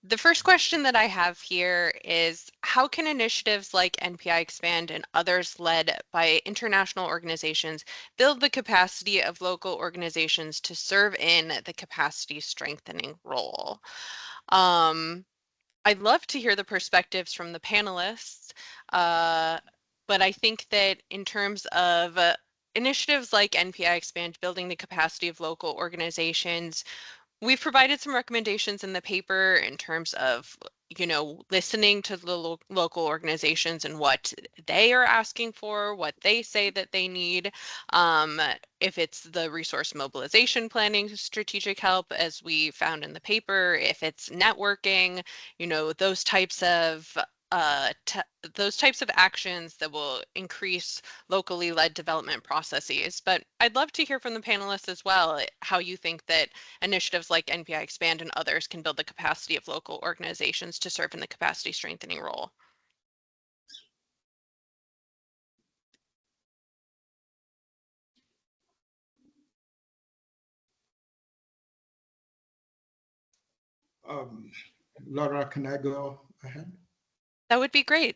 The first question that I have here is, how can initiatives like NPI EXPAND and others led by international organizations build the capacity of local organizations to serve in the capacity strengthening role? I'd love to hear the perspectives from the panelists, but I think that in terms of initiatives like NPI EXPAND building the capacity of local organizations, we've provided some recommendations in the paper in terms of, listening to the local organizations and what they are asking for, what they say that they need. If it's the resource mobilization planning, strategic help, as we found in the paper, if it's networking, those types of actions that will increase locally led development processes. But I'd love to hear from the panelists as well, how you think that initiatives like NPI EXPAND and others can build the capacity of local organizations to serve in the capacity strengthening role. Laura, can I go ahead? That would be great.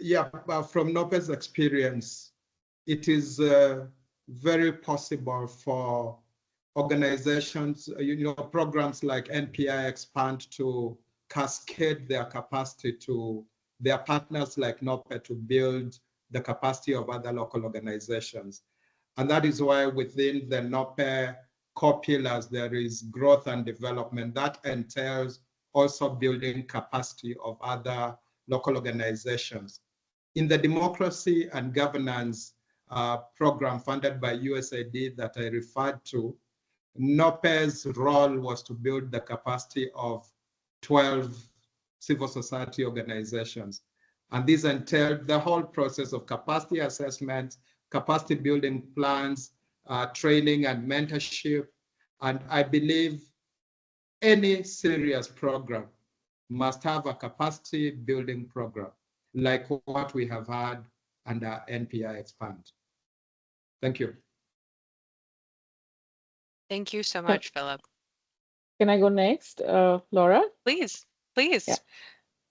Yeah, from NOPE's experience, it is very possible for organizations, programs like NPI EXPAND to cascade their capacity to their partners like NOPE to build the capacity of other local organizations. And that is why within the NOPE core pillars, there is growth and development. That entails also building capacity of other local organizations. In the democracy and governance program funded by USAID that I referred to, NOPE's role was to build the capacity of 12 civil society organizations. And these entailed the whole process of capacity assessment, capacity building plans, training and mentorship. And I believe any serious program must have a capacity building program like what we have had under NPI EXPAND. Thank you. Thank you so much, Philip. Can I go next, Laura? Please, please. Yeah.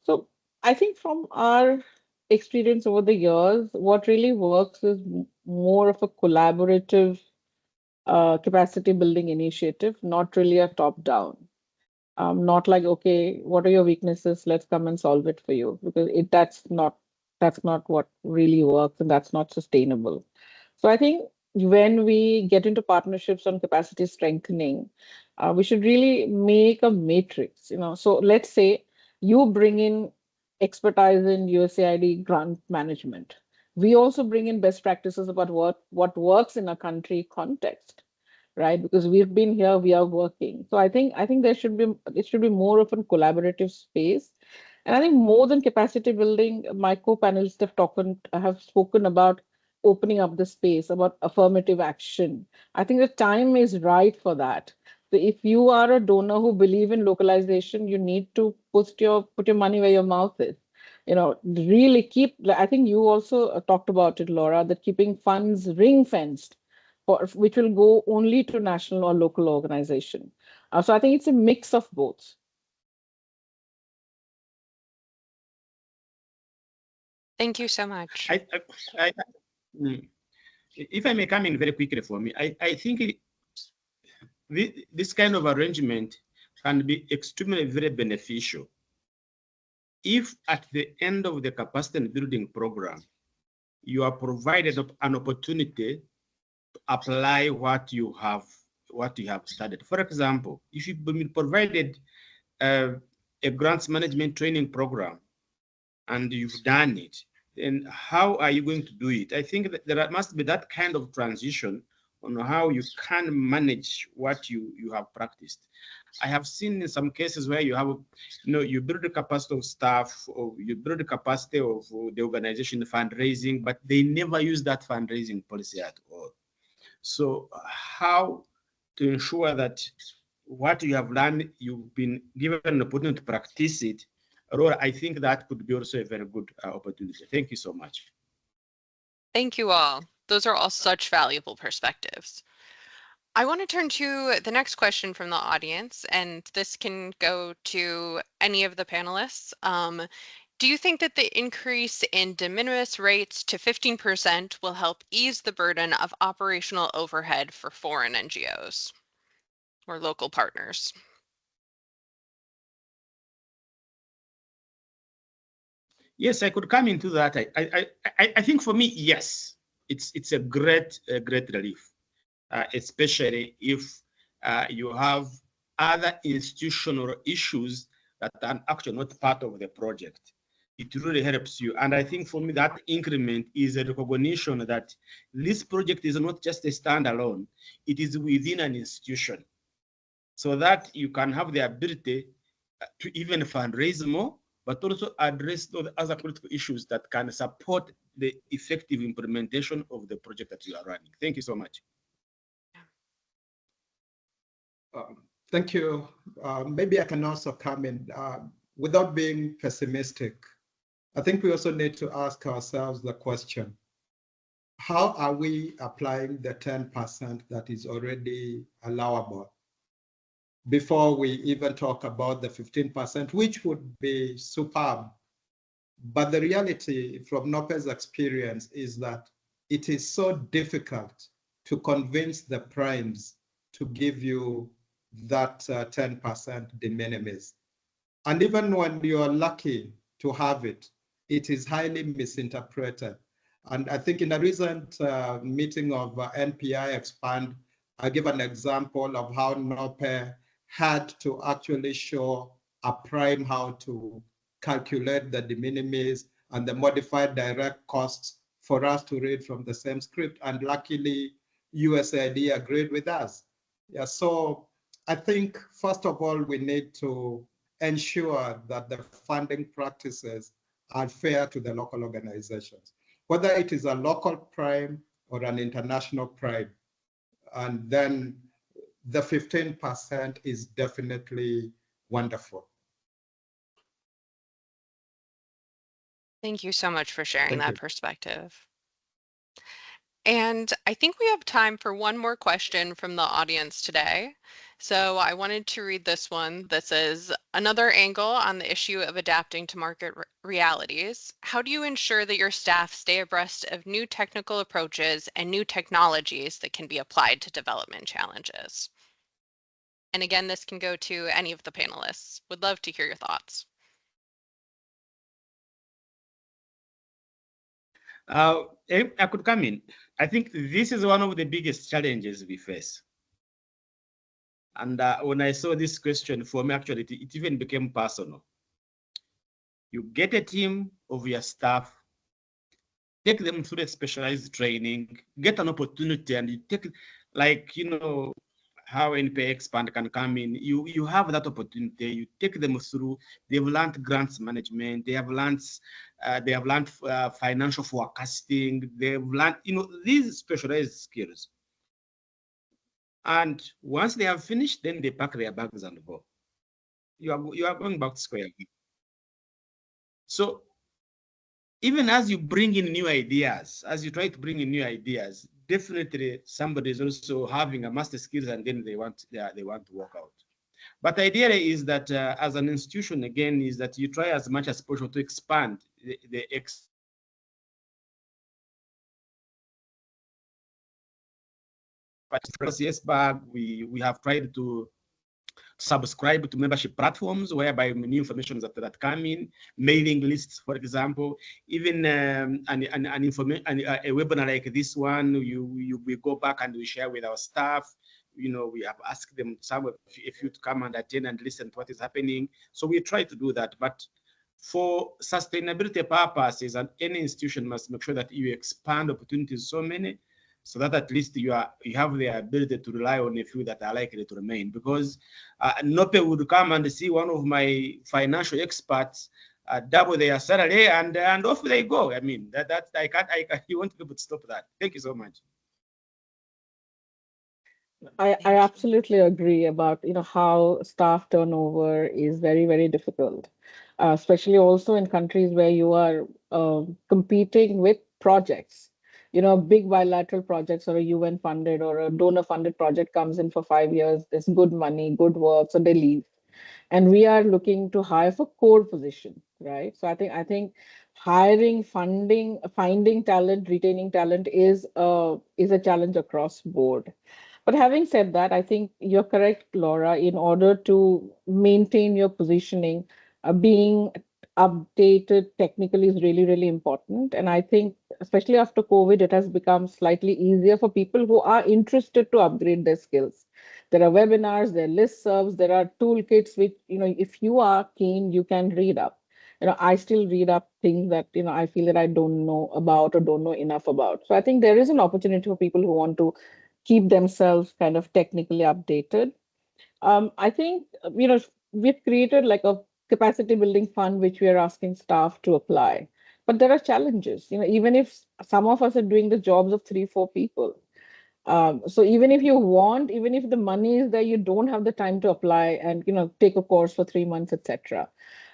So I think from our experience over the years, what really works is more of a collaborative capacity building initiative, not really a top-down. Not like, okay, what are your weaknesses? Let's come and solve it for you, because that's not what really works, and that's not sustainable. So I think when we get into partnerships on capacity strengthening, we should really make a matrix, So let's say you bring in expertise in USAID grant management. We also bring in best practices about what works in a country context, right? Because we've been here, we are working. So I think it should be more of a collaborative space. And I think more than capacity building, my co-panelists have spoken about opening up the space, about affirmative action. I think the time is right for that. So if you are a donor who believe in localization, you need to put your money where your mouth is. Really keep. I think you also talked about it, Laura, that keeping funds ring fenced, which will go only to national or local organization. So I think it's a mix of both. Thank you so much. If I may come in very quickly for me, I think this kind of arrangement can be extremely very beneficial if at the end of the capacity building program, you are provided an opportunity to apply what you have studied. For example, if you've been provided a grants management training program and you've done it, then how are you going to do it? I think that there must be that kind of transition on how you can manage what you have practiced. I have seen in some cases where you have, you build the capacity of staff, or you build the capacity of the organization fundraising, but they never use that fundraising policy at all. So how to ensure that what you have learned, you've been given an opportunity to practice it, Aurora, I think that could be also a very good opportunity. Thank you so much. Thank you all. Those are all such valuable perspectives. I want to turn to the next question from the audience, and this can go to any of the panelists. Do you think that the increase in de minimis rates to 15% will help ease the burden of operational overhead for foreign NGOs or local partners? Yes, I could come into that. I think for me, yes, it's a great relief, especially if you have other institutional issues that are actually not part of the project. It really helps you. And I think for me, that increment is a recognition that this project is not just a standalone, it is within an institution. So that you can have the ability to even fundraise more, but also address those other critical issues that can support the effective implementation of the project that you are running. Thank you so much. Thank you. Maybe I can also come in without being pessimistic. I think we also need to ask ourselves the question, how are we applying the 10% that is already allowable before we even talk about the 15%, which would be superb. But the reality from NOPE's experience is that it is so difficult to convince the primes to give you that 10% de minimis. And even when you're lucky to have it, it is highly misinterpreted. And I think in a recent meeting of NPI EXPAND, I give an example of how NOPE had to actually show a prime how to calculate the de minimis and the modified direct costs for us to read from the same script. And luckily, USAID agreed with us. Yeah, so I think, first of all, we need to ensure that the funding practices are fair to the local organizations, whether it is a local prime or an international prime. And then the 15% is definitely wonderful. Thank you so much for sharing that perspective. And I think we have time for one more question from the audience today. So I wanted to read this one that says, another angle on the issue of adapting to market realities. How do you ensure that your staff stay abreast of new technical approaches and new technologies that can be applied to development challenges? And again, this can go to any of the panelists. Would love to hear your thoughts. I could come in. I think this is one of the biggest challenges we face. And when I saw this question, for me, actually, it even became personal. You get a team of your staff, take them through a specialized training, get an opportunity, and you take, like, you know, how NPI Expand can come in. You have that opportunity. You take them through. They've learned grants management. They have learned financial forecasting. They've learned, you know, these specialized skills. And once they have finished, then they pack their bags and go. You are going back to square one. So even as you bring in new ideas, as you try to bring in new ideas, definitely somebody is also having a master skills and then they want to work out. But the idea is that as an institution, again, is that you try as much as possible to expand the years back, we have tried to subscribe to membership platforms whereby new information that come in, mailing lists, for example, even a webinar like this one, we go back and we share with our staff. You know, we have asked them, if you to come and attend and listen to what is happening. So we try to do that, but for sustainability purposes, and any institution must make sure that you expand opportunities so many, so that at least you have the ability to rely on a few that are likely to remain. Because Nope would come and see one of my financial experts double their salary and off they go. I mean, you won't be able to stop that. Thank you so much. I absolutely agree about, you know, how staff turnover is very, very difficult, especially also in countries where you are competing with projects. You know, big bilateral projects or a UN funded or a donor funded project comes in for 5 years, there's good money, good work, so they leave. And we are looking to hire for core position, right? So I think hiring, funding, finding talent, retaining talent is a challenge across board. But having said that, I think you're correct, Laura. In order to maintain your positioning, being updated technically is really, really important. And I think, especially after COVID, it has become slightly easier for people who are interested to upgrade their skills. There are webinars, there are listservs, there are toolkits which, you know, if you are keen, you can read up. You know, I still read up things that, you know, I feel that I don't know about or don't know enough about. So I think there is an opportunity for people who want to keep themselves kind of technically updated. I think, you know, we've created like a capacity building fund, which we are asking staff to apply. But there are challenges, you know, even if some of us are doing the jobs of 3-4 people. So even if you want, even if the money is there, you don't have the time to apply and, you know, take a course for 3 months, etc.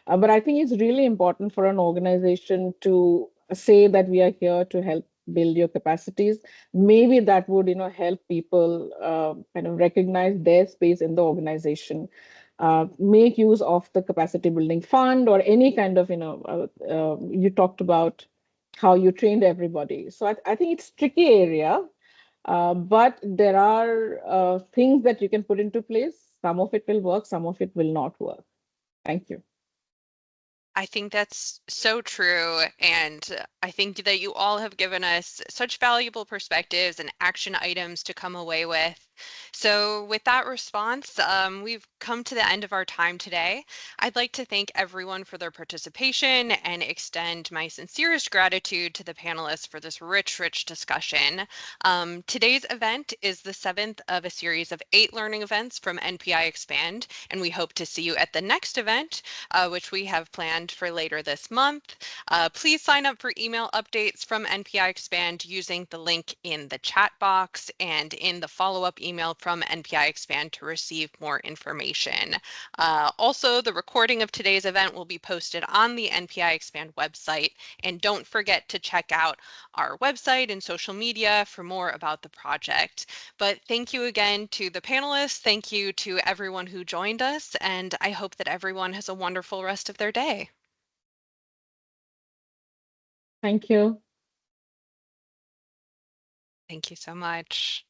But I think it's really important for an organization to say that we are here to help build your capacities. Maybe that would, you know, help people kind of recognize their space in the organization, make use of the capacity building fund or any kind of, you know, you talked about how you trained everybody. So I think it's tricky area, but there are things that you can put into place. Some of it will work, some of it will not work. Thank you. I think that's so true. And I think that you all have given us such valuable perspectives and action items to come away with. So with that response, we've come to the end of our time today. I'd like to thank everyone for their participation and extend my sincerest gratitude to the panelists for this rich, rich discussion. Today's event is the 7th of a series of 8 learning events from NPI Expand, and we hope to see you at the next event, which we have planned for later this month. Please sign up for email updates from NPI Expand using the link in the chat box and in the follow-up email from NPI Expand to receive more information. Also, the recording of today's event will be posted on the NPI Expand website, and don't forget to check out our website and social media for more about the project. But thank you again to the panelists. Thank you to everyone who joined us, and I hope that everyone has a wonderful rest of their day. Thank you. Thank you so much.